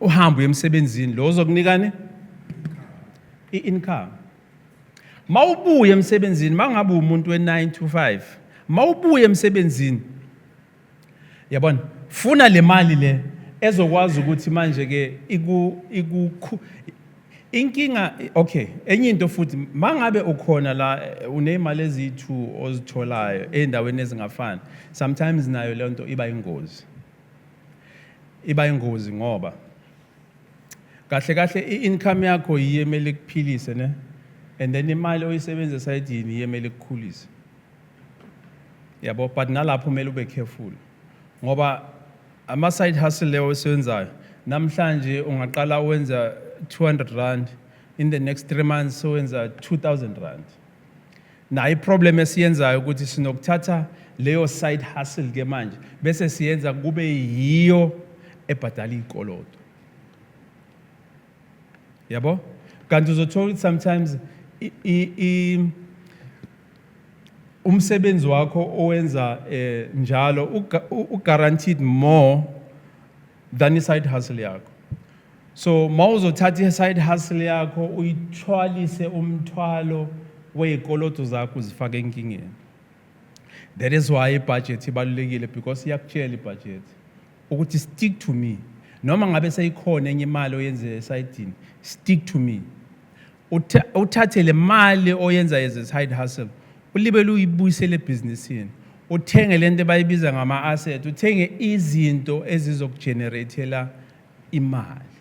uhambe emsebenzini lo uzokunikani i-income. Mawubuye emsebenzini mangabe umuntu we9 to 5 mawubuye emsebenzini yabona funa le mali le ezokwazi ukuthi manje ke inkinga okay enye into futhi mangabe ukhona la unemali ezithu ozitholayo endaweni ezingafani sometimes nayo le nto iba ingozi ngoba kahle i-income yakho yiyemele kuphilise ne and then imali oyisebenzisa sayidini yemele kukhulise. Yabo but nalapho kumele ube careful ngoba ama side hustle leyo osebenzayo namhlanje ungaqala wenza 200 rand in the next 3 months wenza 2000 rand. Na iproblem esiyenzayo ukuthi sinokuthatha leyo side hustle ke manje bese siyenza kube yiyo ebhadala ikoloto. Yabo kanti uzothola sometimes umsebenzi wakho owenza njalo guaranteed more than i-side hustle yakho. So mawuzothatha i-side hustle yakho uyithwalise umthwalo wey'koloto zakho uzifake enkingeni. That is why i-budget ibalulekile because iyakutshela i-budget ukuthi stick to me. Noma ngabe seyikhona enye imali oyenze esayidini stick to me. Uthathe le mali oyenza as a side hustle ulibele uyibuyisele ebhizinisini uthenge lento abayibiza ngama-asset uthenge izinto ezizokugeneratela imali.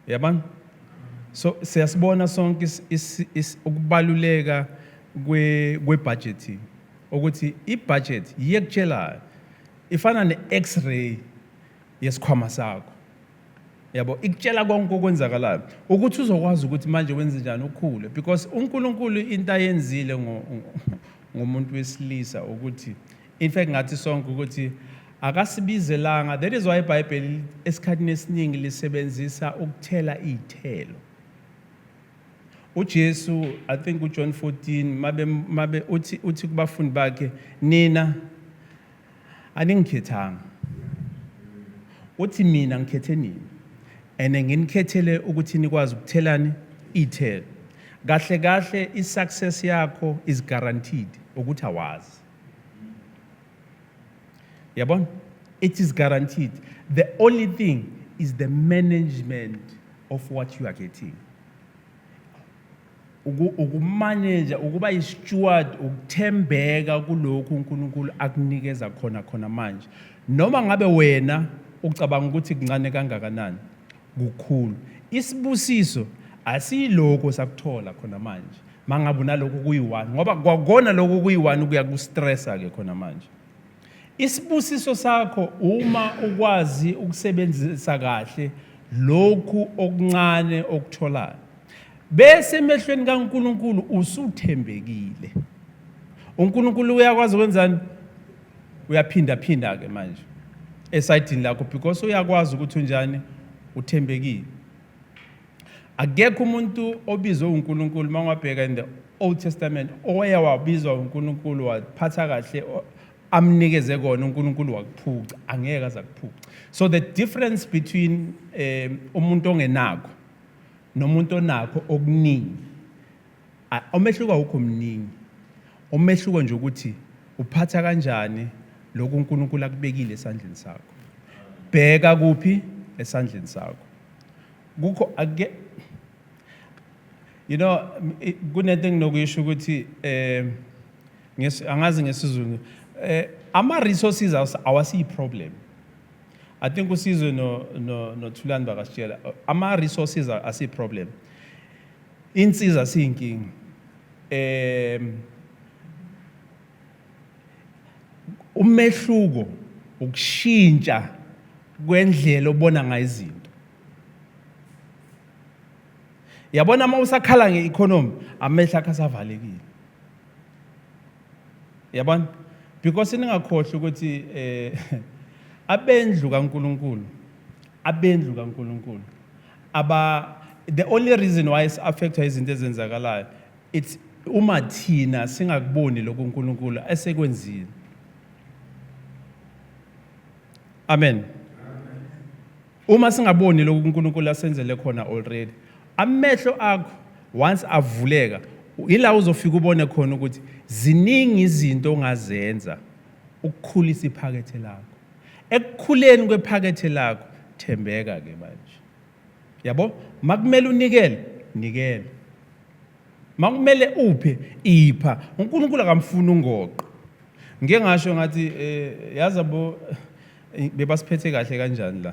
Yabona? So siyasibona sonke ukubaluleka kwe-budgeting ukuthi i-budget iyekutshelayo ifana ne-x-ray yesikhwama sakho. Yabo ikutshela konke okwenzakalayo ukuthi uzokwazi ukuthi manje wenze njani ukhule because uNkulunkulu into ayenzile ngomuntu wesilisa ukuthi in fact ngathi sonke ukuthi akasibizelanga. That is why iBhayibheli esikhathini esiningi lisebenzisa ukuthela izithelo. uJesu I think uJohn 14 mabe uthi kubafundi bakhe nina aningikhethanga uthi mina ngikhethe nini and nginikhethele ukuthi nikwazi ukuthelani izithelo. Kahle i-success yakho is guaranteed ukuthi awazi. Yabona? It is guaranteed. The only thing is the management of what you are getting. Ukumanager, ukuba i-steward, ukuthembeka kulokhu uNkulunkulu akunikeza khona manje. Noma ngabe wena ucabanga ukuthi kuncane kangakanani, kukhulu. Isibusiso asiyiloko sakuthola khona manje. Mangabe unaloko kuyi-1 ngoba kwakona lokho kuyi-1 kuya ku-stressa ke khona manje. Isibusiso sakho uma ukwazi ukusebenzisa kahle lokhu okuncane okutholayo. Bese emehlweni kaNkulunkulu usuthembekile. uNkulunkulu uyakwazi ukwenzani? Uyaphinda ke manje esayidini lakho because uyakwazi ukuthi unjani uthembekile. Akekho umuntu obizwe uNkulunkulu mangabheka in the Old Testament owayewabizwa uNkulunkulu waphatha kahle amnikeze kona uNkulunkulu wakuphuca angeke azakuphuca. So the difference between umuntu ongenakho nomuntu onakho okuningi umehluko awukho mningi. Umehluko nje ukuthi uphatha kanjani lokhu uNkulunkulu akubekile esandleni sakho. Bheka kuphi esandleni sakho. Kukho ake kunento enginokusho ukuthi angazi ngesizulu ama resources awasi problem. I think usizwe no Thulani bakasitshela ama resources asi problem. Insiza siyinkinga. Umehluko ukushintsha kwendlela obona ngayo izinto. Yabona uma usakhala ngeeconomy amehla akho asavalekile. Yabona because ningakhohlwa ukuthi abendlu kaNkuluNkulu the only reason why is affected izinto ezenzakalayo it's uma thina singakuboni lokho uNkulunkulu esekwenzile. Amen. Uma singaboni lokho uNkulunkulu asenzele khona already amehlo akho once avuleka ila uzofika ubone khona ukuthi ziningi izinto ongazenza ukukhulisa iphakethe lakho. Ekukhuleni kwephakethe lakho thembeka ke manje. Yabo makumele unikele nikele. Makumele uphe ipha. uNkulunkulu akamfuni ungoqo. Ngeke ngasho ngathi yazi abo bebasiphethe kahle kanjani la.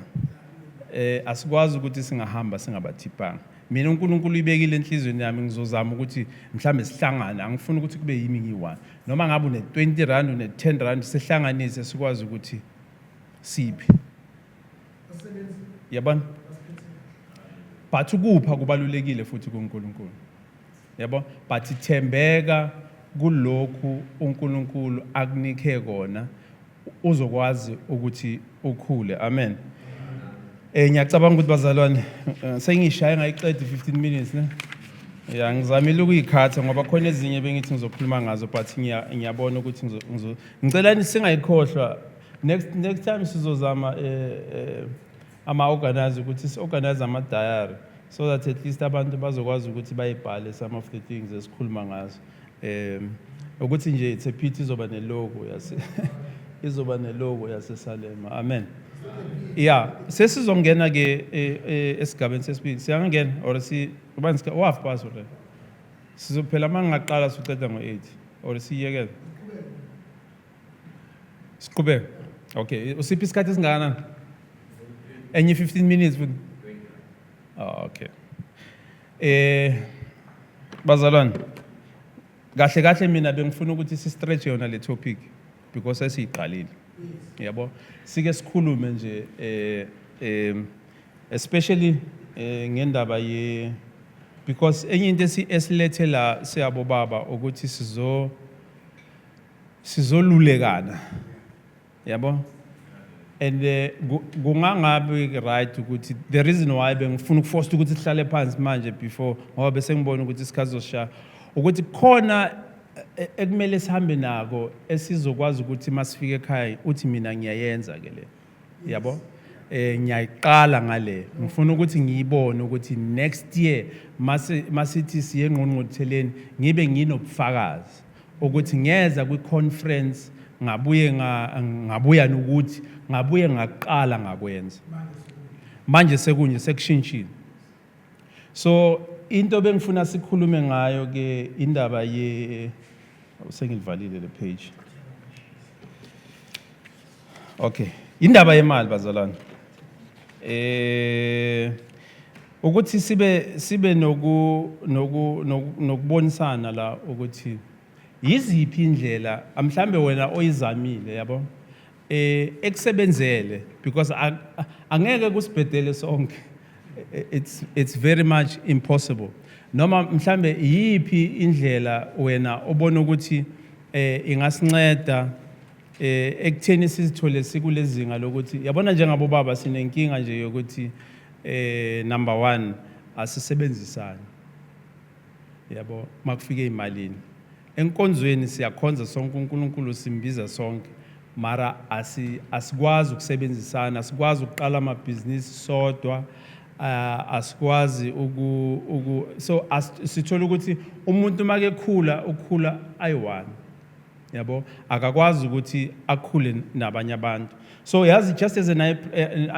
Asikwazi ukuthi singahamba singabathipanga. Mina uNkulunkulu ibekile enhlizweni yami ngizozama ukuthi mhlambe sihlangane angifuni ukuthi kube yimi ngi1 noma ngabe une 20 rand une 10 rand sihlanganise sikwazi ukuthi siphi yabona but ukupha kubalulekile futhi kuNkulunkulu yabo but ithembeka kulokhu uNkulunkulu akunike kona uzokwazi ukuthi ukhule. Amen. Ngiyacabanga ukuthi bazalwane sengishaya ngayiqeda 15 minutes ne. Ya ngizamile ukuyikhatha ngoba khona ezinye bengithi ngizokhuluma ngazo but ngiyabona ukuthi ngicela singayikhohlwa next time sizozama ama organize ukuthi si organize ama diary so that at least abantu bazokwazi ukuthi bayibhale some of the things esikhuluma ngazo. Ukuthi nje it's a pity izoba ne logo izoba ne logo yaseSalema. Amen. Yeah, sesizongena ke esigabeni sesibili. Siyangena or ubani half past already. Sizophela mangaqala siceda ngo8 or siyekela. Siqhubeke. Okay, usiphi isikhathi esingana? Enye 15 minutes futhi. Okay. Bazalwane. Kahle mina bengifuna ukuthi si stretch yona le topic because sesiyiqalile. Yabo sike sikhulume nje especially ngendaba because enye into esilethe la siyabo baba ukuthi sizolulekana yabo and kungangabe right ukuthi the reason why bengifuna ukuforce ukuthi sihlale phansi manje before ngoba bese ngibona ukuthi isikhathi sosha ukuthi khona ekumele sihambe nako esizokwazi ukuthi masifike ekhaya uthi mina ngiyayenza ke le yabo ngiyayiqala ngale ngifuna ukuthi ngiyibone ukuthi next year masithi siye ngqongqotheleni ngibe nginobufakazi ukuthi ngeza kwi conference ngabuya nokuthi ngabuye ngaqala ngakwenza manje sekunje sekushintshiwe. So into bengifuna sikhulume ngayo ke indaba sengilivalile le page. Okay, indaba yemali bazalwane. Ukuthi sibe nokubonisana la ukuthi yiziphi indlela mhlambe wena oyizamile yabo ekusebenzele because angeke kusibhedele sonke. It's very much impossible. Noma mhlambe yipi indlela wena obona ukuthi ingasinceda ekutheni sizithole sikulezinga lokuthi yabona njengabo baba sinenkinga nje yokuthi number 1 asisebenzisane yabo makufike imalini enkonzweni siyakhonza sonke uNkulunkulu simbiza sonke mara asikwazi ukusebenzisana asikwazi ukuqala amabhizinisi sodwa asikwazi so sithola ukuthi umuntu make khula ukukhula ayi1 yabo akakwazi ukuthi akhule nabanye abantu. So yazi just as an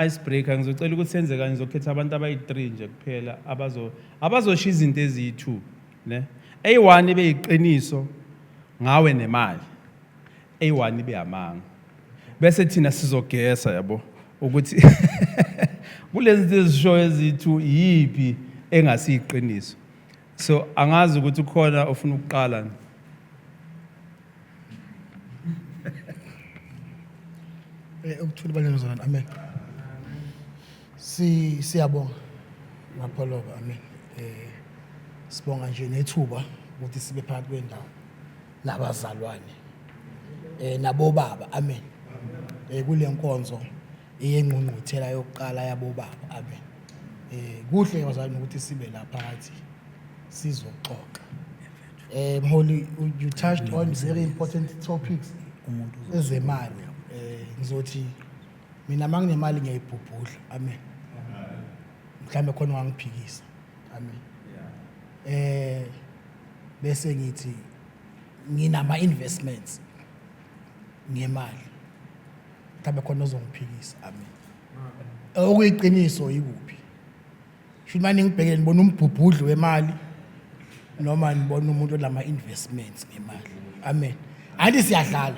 icebreaker ngizocela ukuthi senze kanje ngizokhetha abantu abayi3 nje kuphela abazoshiya izinto eziyi2 ne. A1 ibe iqiniso ngawe nemali. A1 ibe amanga. Bese thina sizogesa yabo ukuthi kulezi zinto ezishoyo eziyi2 yipi engasiyiqiniso. So angazi ukuthi ukhona ofuna ukuqala. Ukuthula balenzana amen. Siyabonga ngapholoba amen. Sibonga nje nethuba ukuthi sibe phakathi kwendawo nabazalwane nabo baba amen. Kule nkonzo iyengqungquthela yokuqala yabo baba amen. Kuhle bazalwane ukuthi sibe lapha phakathi sizoxoxa. Mholi, you touched on very important topics ezemali. Ngizothi mina manginemali ngiyayibhubhudla amen. Mhlambe khona wangiphikisa amen. Bese ngithi nginama investments ngemali. Mhlambe khona ozongiphikisa amen. Okuyiqiniso yikuphi? Should manje ngibhekele ngibona umbhubhudlo wemali noma ngibona umuntu olama investments ngemali amen. Anti siyadlala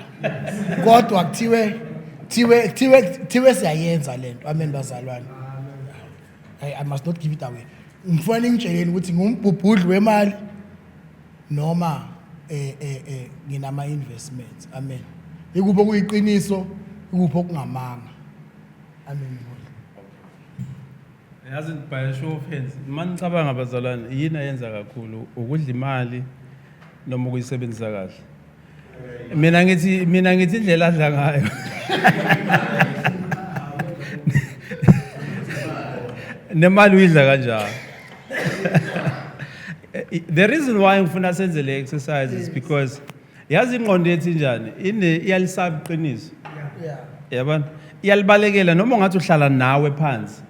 kodwa kuthiwe siyayenza lento amen bazalwane. I must not give it away. Ngifuna ngitsheleni ukuthi ngumbhubhudlo wemali noma nginama investments amen. Ikuphi okuyiqiniso ikuphi okungamanga amen. Yazi by show of hands manje ngicabanga abazalwane yini ayenza kakhulu ukudla imali noma ukuyisebenzisa kahle. Mina ngithi indlela adla ngayo. Nemali uyidla kanjani? The reason why ngifuna senze le exercise is because yazi ingqondo yethi njani iyalisaba iqiniso. Yabona? Iyalibalekela noma ungathi uhlala nawe phansi.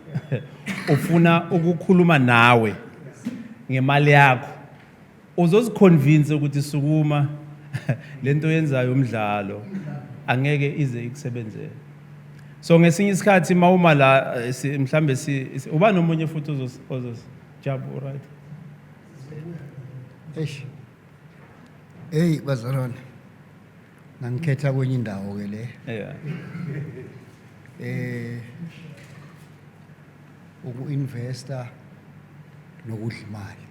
Ufuna ukukhuluma nawe ngemali yakho. Uzoziconvince ukuthi sukuma lento yenzayo umdlalo angeke ize ikusebenzele. So ngesinye isikhathi mawuma la mhlambe uba nomunye futhi ozojabu right. Hey bazalwane. Ngikhetha kwenye indawo ke le. Yeah. Uku-investor nokudla imali.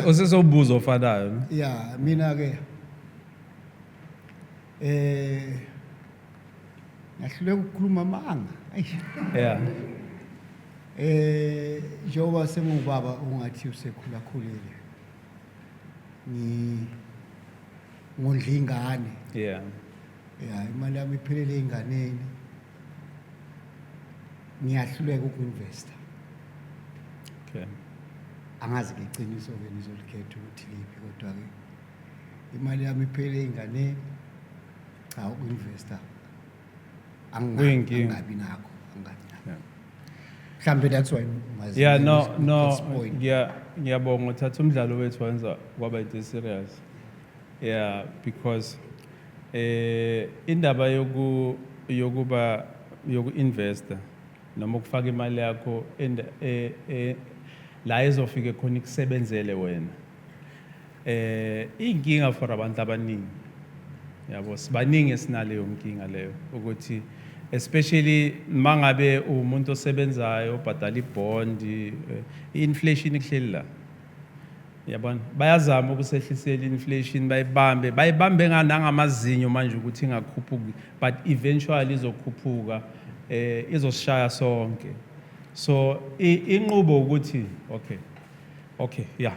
Usesobuzo ofanayo no? Yeah, mina ke ngahlule ukukhuluma amanga. Yeah. Njengoba sengubaba ungathi usekhula khulile. Ngondla ingane. Yeah. Yeah, imali yami iphelele inganeni. Ngiyahluleka uku-investor. Okay. Angazi ke iqiniso ke nizolikhetha ukuthi liphi kodwa ke imali yami iphele ingane cha uku-investor Kuyinkinga. angabi nakho mhlambe that's why Yeah, no, ngiyabonga uthatha umdlalo wethu wenza kwaba into serious. Yeah, because indaba yoku-investor noma ukufaka imali yakho la izofike khona ikusebenzele wena. Inkinga for abantu abaningi. Yabo sibaningi esinaleyo inkinga leyo ukuthi especially mangabe umuntu osebenzayo obhadala ibond inflation ihleli la. Yabona bayazama ukusehlisela inflation bayibambe ngamazinyo manje ukuthi ingakhuphuki but eventually izokhuphuka izosishaya sonke. So inqubo ukuthi okay yeah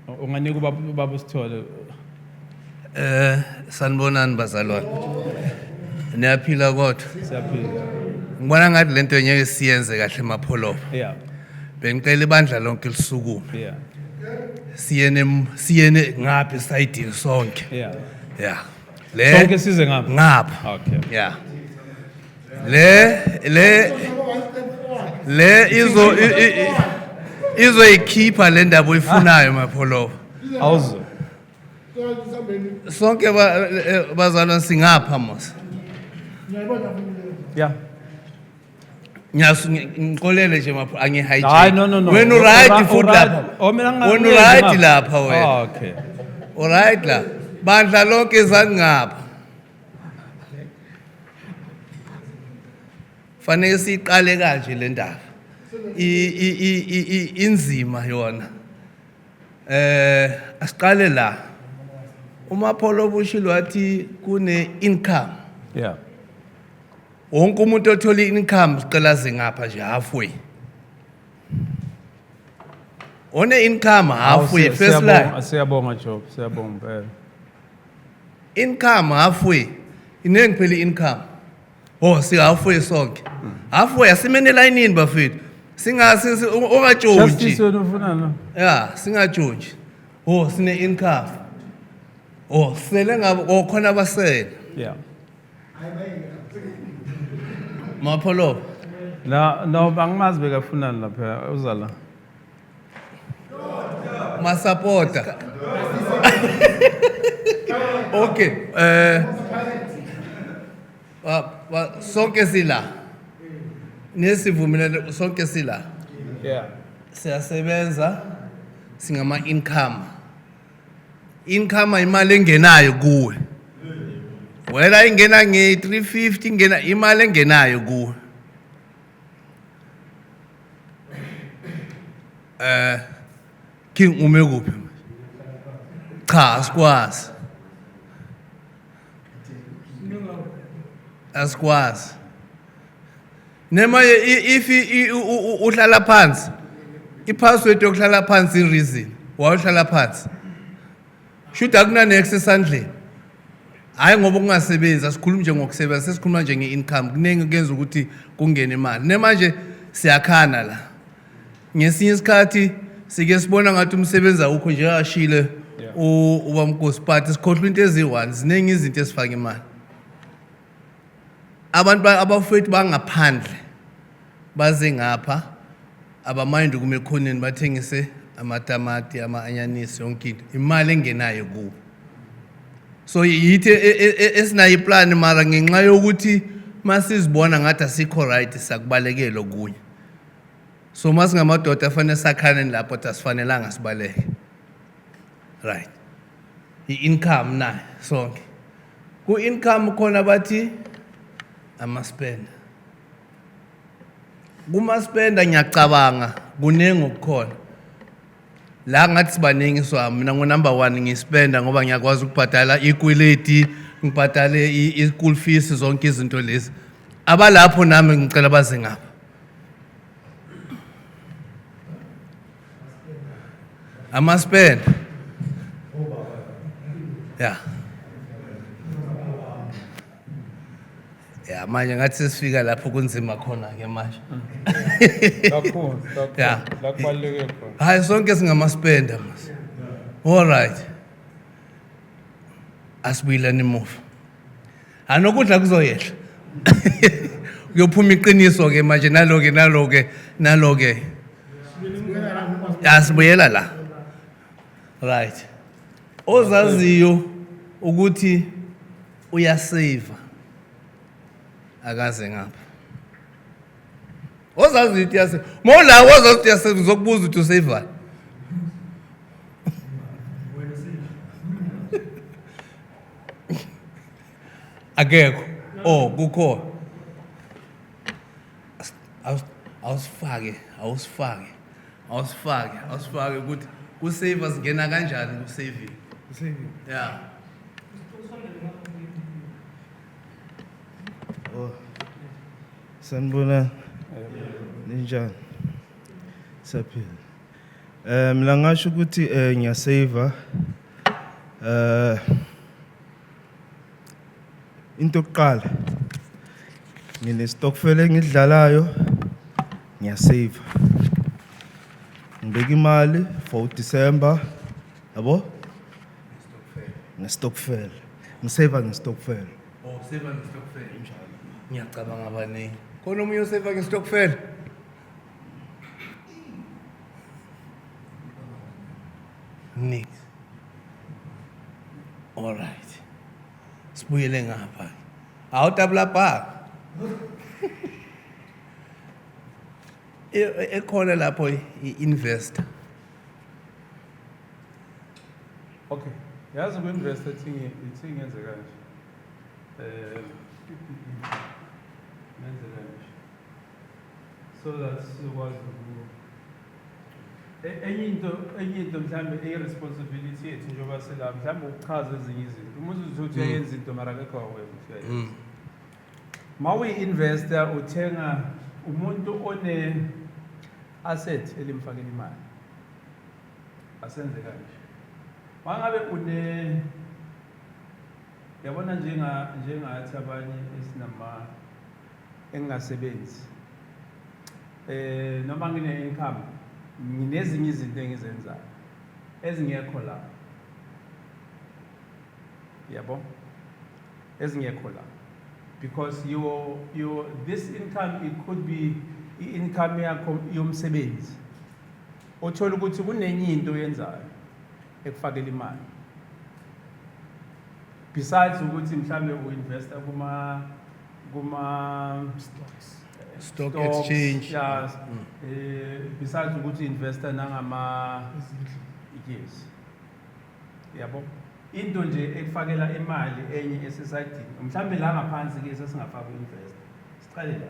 unganika ubaba usithole. Sanibonani bazalwane. Niyaphila kodwa? Siyaphila. Ngibona ngathi lento ngeke siyenze kahle emapholoba. Yeah. Bengicela ibandla lonke lisukume. Yeah. Siyene ngaphi side sonke. Yeah. Yeah. Sonke size ngapha. Ngapha. Okay. Yeah. Le izo ikhipha le ndaba oyifunayo emapholoba. Awuzo. sonke bazalwane singapha mos. Yeah. Ngiqolele nje mapho Hayi angihijack. no. Wena right futhi lapha. Oh mina Wena right lapha wena. Oh okay. Alright la. Bandla lonke zangapha. Fanele siqale kanje le ndaba. Inzima yona. Asiqale la. UMapholo bushilo wathi kune income. Yeah. Wonke umuntu othola income sicela zingapha nje halfway. One income halfway first line. Siyabonga Job, siyabonga impela. Income halfway. Inengi phela income. Oh si halfway sonke. Halfway asimene line ini bafethu. Singasi ungajoji. Justice wena ufuna no? Yeah, singajoji. Oh sine income. Oh sele ngabe khona abasele. Yeah. Mapholo. No bangimazi bekafunani lapha uzala. Masapota. Okay. Sonke sila. Nesivumelane sonke sila. Yeah. Siyasebenza singama income. Income imali engenayo kuwe. Wena ingena nge350 ingena imali engenayo kuwe. King ume kuphi? Cha asikwazi. Asikwazi. Nema if uhlala phansi ipassword yokuhlala phansi in reason wawuhlala phansi should akuna next esandleni hayi ngoba kungasebenzi asikhulumi nje ngokusebenza sesikhuluma nje ngeincome kunenge kuyenza ukuthi kungene imali nemanje siyakhana la ngesinye isikhathi sike sibona ngathi umsebenzi awukho nje ashile ubamnkosi but sikhohlwa into eziyi1 zinenge izinto esifaka imali abantu abafethu bangaphandle baze ngapha abamind kumekhoneni bathengise amatamati ama-anyanisi yonke into imali engenayo kubo so yithi esinayo iplan mara ngenxa yokuthi masizibona ngathi asikho right sakubalekelo kunye so masingamadoda afanele sakhaneni lapho ukuthi asifanelanga sibaleke right i-income nayo sonke ku-income khona bathi amaspenda kumaspenda ngiyacabanga kunengi okukhona la ngathi sibaningi so mina ngo-number 1 ngispenda ngoba ngiyakwazi ukubhadala ikweleti ngibhadale i-school fees zonke izinto lezi abalapho nami ngicela baze ngapha amaspenda ya manje ngathi sesifika lapho kunzima khona ke manje Kakhulu. Yeah. La kubaleke khona. hayi sonke singamaspenda mas all right asibuyelani emuva anokudla kuzoyehla kuyophuma iqiniso ke manje naloke asibuyela la right ozaziyo ukuthi uyasave akaze ngapha ozazi ukuthi yase mola wazazi ukuthi yase uzokubuza ukuthi usave akekho kukhona awusifake ukuthi kusave singena kanjani kusaving yeah Sanibona. Ninjani? Saphila. Mina ngasho ukuthi ngiyasave into yokuqala ngine stokvel engidlalayo ngiyasave. Ngibeka imali for December yabo? Ngestokvel. Ngisave ngestokvel. save ngestokvel ngiyacabanga abaningi khona omunye osave ngestokvel Nix. All right. Sibuyele ngapha. Awutabula park. Ekhona lapho i-investor. Okay. Yazi uku-investa ithi ngenze kanje. Ngenze kanje. So that sizokwazi enye into mhlambe eyi-responsibility yethu njengoba sila mhlambe ukuchaza ezinye izinto. Uma uzothi uyayenza into mara akekho awawena uyayenza. Ma uyi-investor uthenga umuntu one-asset elimfakela imali. Asenze kanje. Mangabe yabona njengathi abanye esinama engasebenzi noma ngine income nginezinye izinto engizenzayo ezingekho la yabo ezingekho la because your this income it could be income yakho yomsebenzi othola ukuthi kunenye into oyenzayo ekufakela imali besides ukuthi mhlambe uinvesta kuma Stock exchange. yes besides ukuthi investor nangama yes yabo into nje ekufakela imali enye esesayidini mhlambe la ngaphansi ke sesingafaka invest siqale la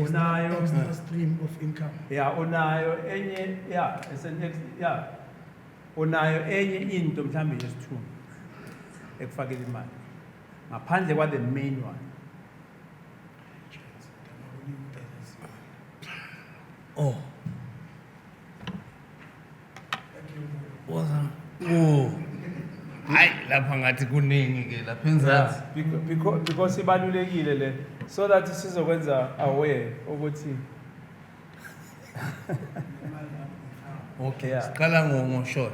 unayo extra stream of income. unayo enye unayo enye into mhlambe yesithunzi ekufakela imali ngaphandle kwa the main one. Oh. Waza. Oh. Hayi lapha ngathi kuningi ke lapha enzansi. Because ibalulekile le so that sizokwenza aware ukuthi Okay. Yeah. Siqala ngoshort.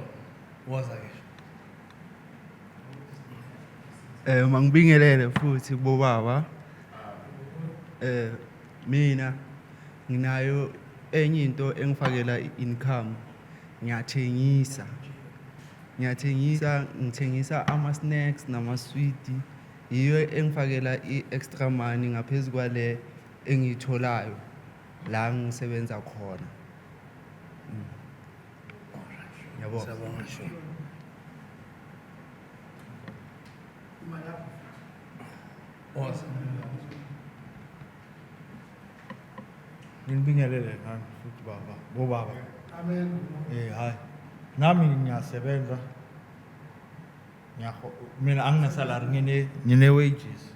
Waza ke. Mangibingelele futhi kubobaba. Mina nginayo enye into engifakela income. Ngithengisa ama snacks nama sweet. Yiyo engifakela extra money ngaphezulu kwale engitholayo la ngisebenza khona. Yabo. Sabonga sho. Waza. Ngibingelele nami futhi bobaba. Amen. Hayi. Nami ngiyasebenza. Mina angina salary ngine wages.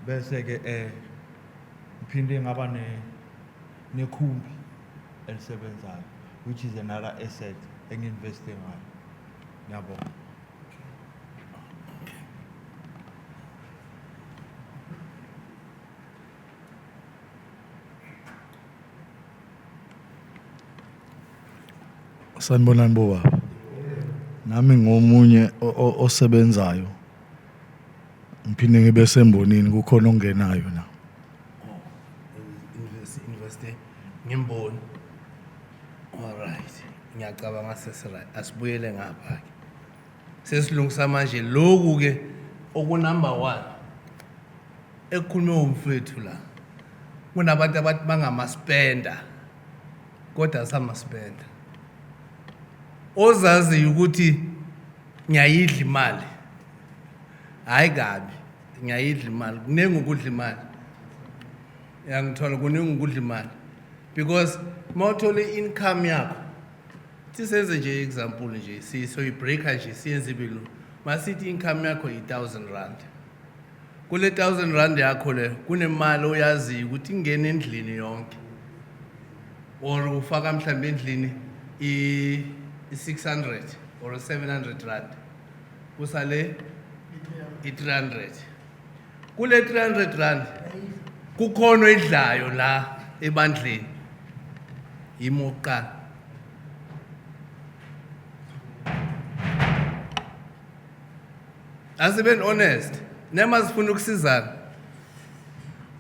Bese ke ngiphinde ngaba nekhumbi elisebenzayo which is another asset enginveste ngayo. Ngiyabonga. Sanibonani bobaba. Nami ngomunye osebenzayo. Ngiphinde ngibe sembonini kukhona ongenayo na. Invest ngimboni. All right. Ngiyacabanga sesiright. Asibuyele ngapha ke. Sesilungisa manje lokhu ke oku number 1 ekhulume umfethu la. Kunabantu abathi bangama spender. Kodwa sama spender. Ozazi ukuthi ngiyayidla imali. Hayi kabi. Ngiyayidla imali. Kunengi ukudla imali. Yangithola kuningi ukudla imali. Because mawuthola income yakho. Sisenze nje example nje so ibreaker nje siyenze ibilo. Masithi income yakho R1,000. Kule R1,000 yakho le kunemali oyazi ukuthi ingene endlini yonke. Or ufaka mhlambe endlini i600 or 700 rand. Kusale i300. Kule 300 rand kukhona idlayo la ebandleni. Imoqala. Asibe honest. Nema sifuna ukusizana.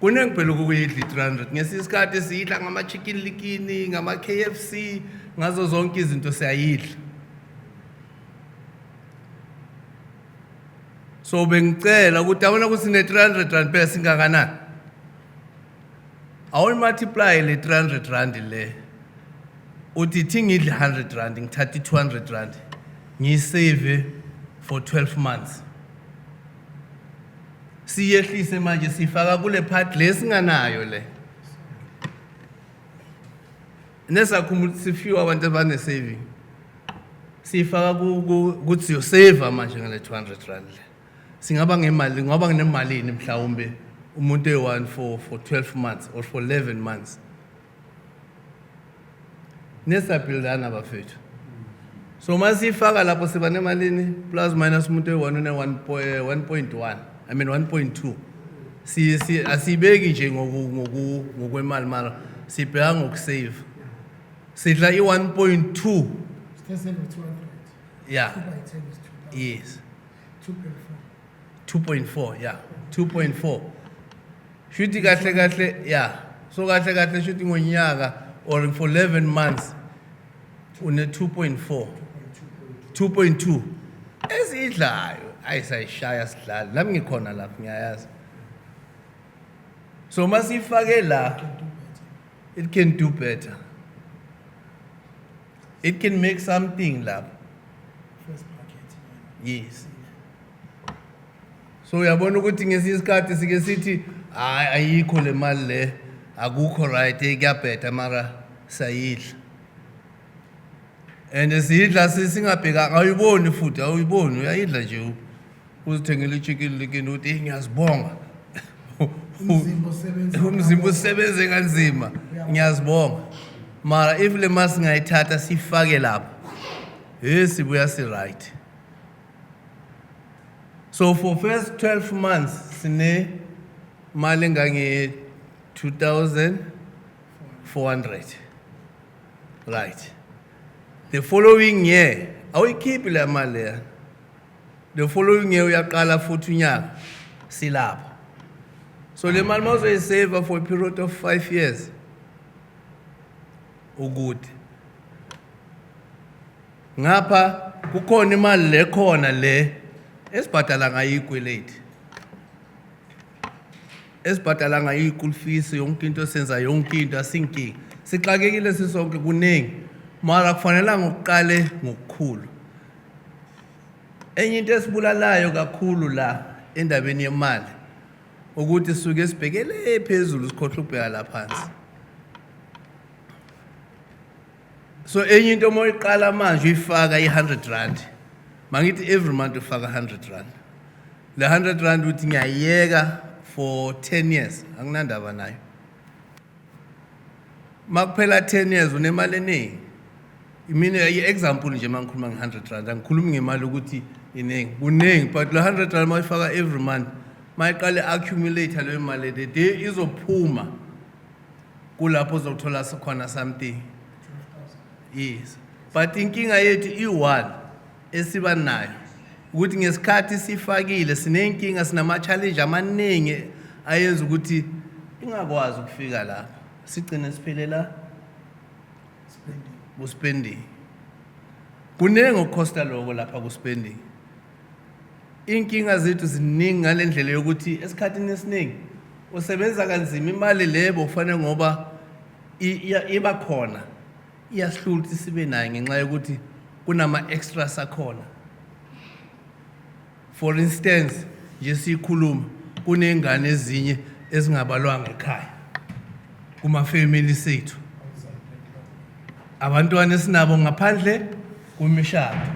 Kunengi phela ukuyidla i300. Ngesisikhathi sidla ngama chicken likini, ngama KFC, ngazo zonke izinto siyayidla. So bengicela ukuthi abona ukuthi sine 300 rand phela singakanani. Awul multiply le 300 rand le. Uthi ngidle 100 rand ngithatha 200 rand ngiyisave for 12 months. Siyehlise manje sifaka kule part lesinganayo le. Nesakhumbula sifiwe abantu abane saving. Sifaka ukuthi siyo save manje ngale 200 rand le. Singaba ngemali ngoba nginemalini mhlawumbe umuntu e1 for 12 months or for 11 months. Nesabhildana bafethu. So masifaka lapho siba nemalini plus minus umuntu e1 une 1.1. I mean 1.2. Asibeki nje ngokwemali mara sibheka ngokusave. Sidla i1.2. Still save 200. Yeah. 2 by 10 is 2,000. Yes. 2.4. 2.4, yeah. 2.4. Shuti kahle, yeah. So kahle shuti ngonyaka or for 11 months une 2.4. 2.2. Esidlayo ayisayishaya sidlala. Nami ngikhona lapho ngiyayazi. So masifake la it can do better. It can make something lapho. First bracket. Yes. So uyabona ukuthi ngesisikhathi sike sithi ayikho le mali le akukho right ekuyabhetha mara sayidla. And sidla singabheka awuyiboni futhi awuyiboni uyayidla nje uzithengela ichicken licken uthi ngiyazibonga. Umzimba usebenze kanzima ngiyazibonga. Mara if le masi ngayithatha sifake lapho sibuya si right. So for first 12 months sine mali ngange 2,400. Right. The following year awuyikhiphi le mali le. The following year uyaqala futhi unyaka silapho. So le mali mawuzoyisave for a period of 5 years. Ukuthi ngapha kukhona imali le khona le esibhadala ngayo ikweleti. Esibhadala ngayo i-school fees yonke into senza yonke into asinkingi. Sixakekile sisonke kuningi. Mara kufanele ngokuqale ngokukhulu. Enye into esibulalayo kakhulu la endabeni yemali ukuthi suke sibhekele phezulu sikhohle ukubheka la phansi. So enye into moyiqala manje uyifaka i100 rand. Mangithi every month ufaka 100 rand. Le 100 rand uthi ngiyayeka for 10 years. Anginandaba nayo. Makuphela 10 years unemali eningi. Imini i-example nje mangikhuluma nge100 rand. Angikhulumi ngemali ukuthi iningi. Kuningi but le 100 rand mayifaka every month. Mayiqale accumulate le mali the day izophuma kulapho uzothola khona something. Yes. But inkinga yethu i1 esiba nayo ukuthi ngesikhathi sifakile sinenkinga sinama challenge amaningi ayenza ukuthi ingakwazi ukufika lapha. Sigcine siphelela spending. Kunenge ukhosta lokho lapha ku spending. Inkinga zethu ziningi ngalendlela yokuthi esikhathini esiningi usebenza kanzima imali lebo kufanele ngoba iba khona. Iyasihlula ukuthi sibe nayo ngenxa yokuthi kunama extra sakhona. For instance, nje sikhuluma kunengane ezinye ezingabalwanga ekhaya. Kuma family sethu. Abantwana esinabo ngaphandle kumishado.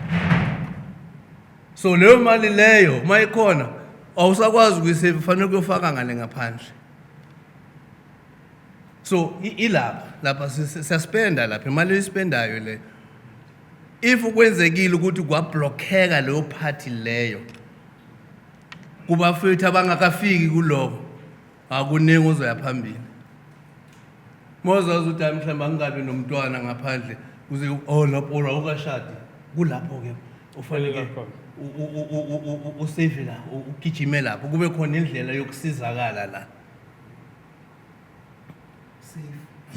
So leyo mali leyo mayikhona awusakwazi ukuyisave fanele kuyofaka ngale ngaphandle. So lapha siyaspenda lapha imali oyispendayo le. If ukwenzekile ukuthi kwablockeka leyo party leyo kubafethu abangakafiki kuloko akuningi uzoya phambili. Mozazi uthi mhlawumbe angabe nomntwana ngaphandle uze lapho ukashadi kulapho ke ufanele usave la ugijime lapho kube khona indlela yokusizakala la.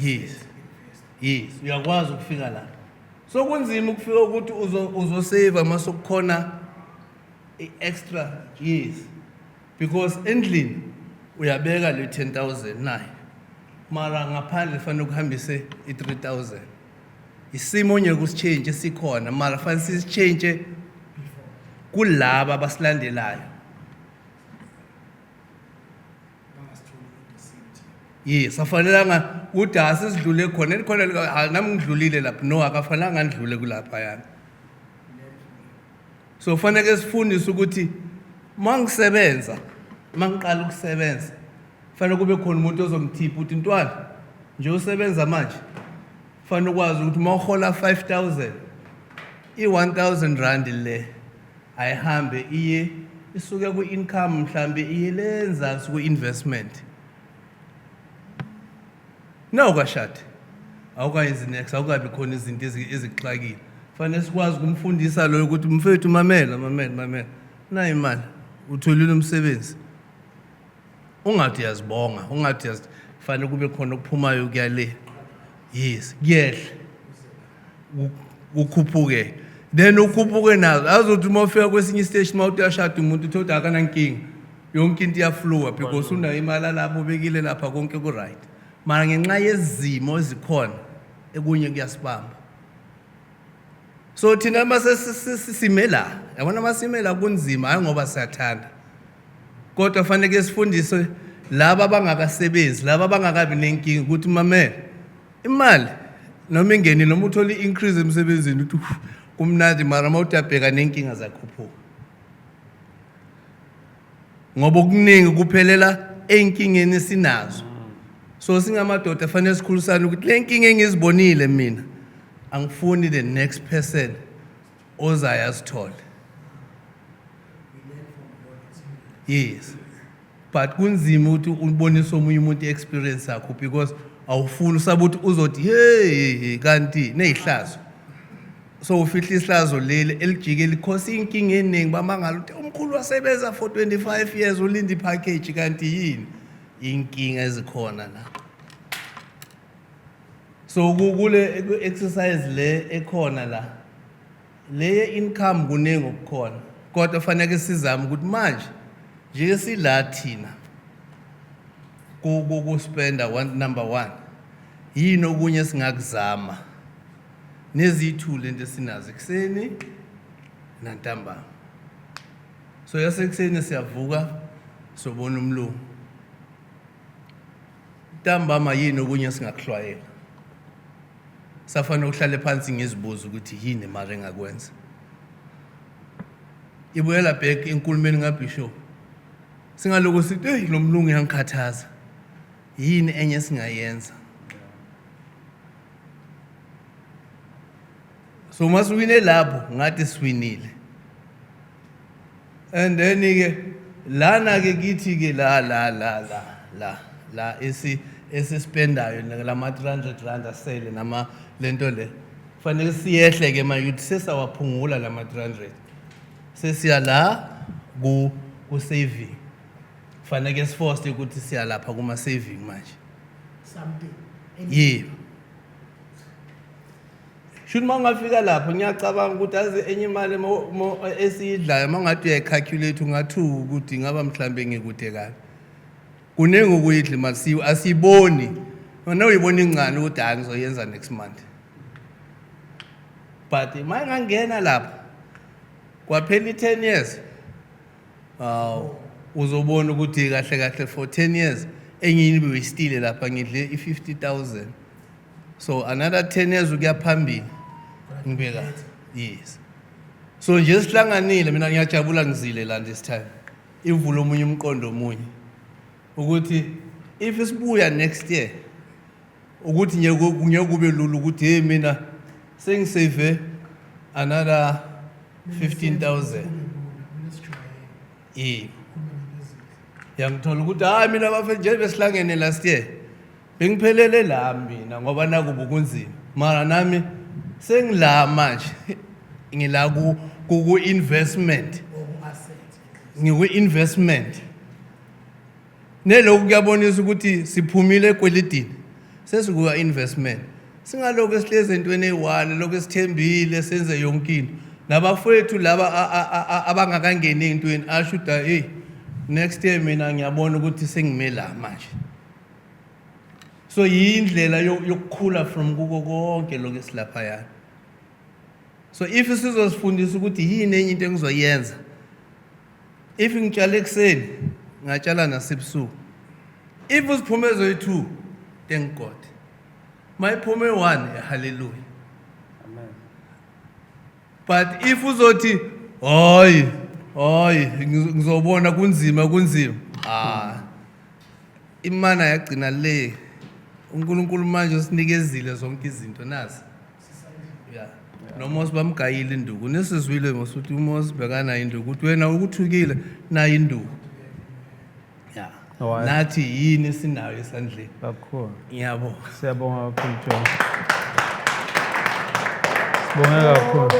Yes. Yes, uyakwazi ukufika la. So kunzima ukufika ukuthi uzosave masukukhona extra years because endlini uyabeka le 10,000 nayo mara ngaphandle fanele ukuhambise i-3,000 isimo onye kusichange sikhona mara fanele sisichange kulaba abasilandelayo. Yes, afanelanga ukuthi asidlule khona nami ngidlulile lapha no akafanelanga ngidlule kulapha yana. So fanele sifundise ukuthi mangisebenza mangiqala ukusebenza fanele kube khona umuntu ozongithipha uthi ntwana nje usebenza manje fanele ukwazi ukuthi mawuhola 5,000 i-1,000 rand le ayihambe iye isuke ku-income mhlambe iye lenza ku-investment. No kwashati awukayenzi next awukabi khona izinto ezixakile fanele sikwazi ukumfundisa lo ukuthi mfethu mamela nayi imali utholile umsebenzi ungathi uyazibonga ungathi fanele kube khona okuphumayo kuyale. Yes kuyehle ukhuphuke then ukhuphuke nazo azothi mawufika kwesinye stage mawuthi uyashada umuntu uthola akanankinga yonke into iyaflowa because unayo imali lapho ubekile lapha konke ku right mara ngenxa yezimo ezikhona ekunye kuyasibamba. So thina masisimela yabona masimela kunzima hayi ngoba siyathanda kodwa fanele sifundise laba abangakasebenzi laba abangakabi nenkinga ukuthi mamela imali noma ingeni noma uthola i-increase emsebenzini uthi kumnandi mara mawuthi uyabheka nenkinga zakhuphuka ngoba okuningi kuphelela enkingeni esinazo. So singamadoda fanele sikhulisane ukuthi le nkinga engizibonile mina angifuni the next person ozayazithola. Yes but kunzima ukuthi ubonise omunye umuntu i-experience yakho because awufuni usabe ukuthi uzothi hey kanti neyihlazo so ufihla ihlazo leli elijike likhosi inkinga eningi bamangala ukuthi umkhulu wasebenza for 25 years ulinda ipackage kanti yini inkinga ezikhona la. So kule exercise le ekhona la le income kuningi okukhona kodwa fanele sizame ukuthi manje nje sila thina kuspenda number 1 yini okunye singakuzama nezithule into esinazo ekseni nantambama. So yasekuseni siyavuka sobona umlungu ntambama yini okunye singakuhlwayela safanele ukuhlala phansi ngizibuza ukuthi yini mara engakwenza ibuyela back enkulumeni ngabishop singaloko sithi hey lo mlungu uyangikhathaza yini enye singayenza. So masiwine lapho ngathi siwinile and then ke lana ke kithi ke la esispendayo lama 300 rand asele nama lento le fanele siyehle ke manje ukuthi sesawaphungula lama 300 sesiya la ku saving fanele ke siforce ukuthi siya lapha kuma saving manje something yeah should mangafika lapho ngiyacabanga ukuthi aze enye imali esiyidlayo mangathi uyayicalculate ungathuka ukuthi ngaba mhlambe ngikude kabi kuningi ukuyidla masiwe asiboni wena uyibona ingcane ukuthi hayi ngizoyenza next month but mayengangena lapha kwaphela 10 years uzobona ukuthi kahle for 10 years enye ini bewestile lapha ngidle i50,000 so another 10 years ukuyaphambili ngibeka yes so nje sihlanganile mina ngiyajabula ngizile la this time ivula omunye umqondo omunye ukuthi if isibuya next year ukuthi ngiyekube lulu ukuthi hey mina sengisave another 15,000 yangithola ukuthi hayi mina bafethu nje besihlangene last year bengiphelele la mina ngoba nakuba kunzima mara nami sengila manje ngila ku investment ngiku investment nelokhu kuyabonisa ukuthi siphumile ekweletini sesikuya investment Singaloko esihlezi entweni eyi-1 lokho esithembile senze yonke into. Nabafowethu laba abangakangeni ey'ntweni asho ukuthi hey next year mina ngiyabona ukuthi sengime la manje. So yindlela yokukhula from kuko konke lokho esilaphayana. So if sizosifundisa ukuthi yini enye into engizoyenza, if ngitshala ekuseni ngatshala nasebusuku, if uziphumezo yi-2, thank God. Mayiphume 1, hallelujah. But if uzothi hoyi ngizobona kunzima imana yagcina le uNkulunkulu manje usinikezile zonke izinto nazi. Yeah. Nomos bamgayile induku nesizwile ngosuthi uMos bekana induku ukuthi wena ukuthukile na induku. Yeah. Nathi yini esinayo esandleni. Kakhulu. Ngiyabonga. Siyabonga kakhulu John. Sibonga kakhulu.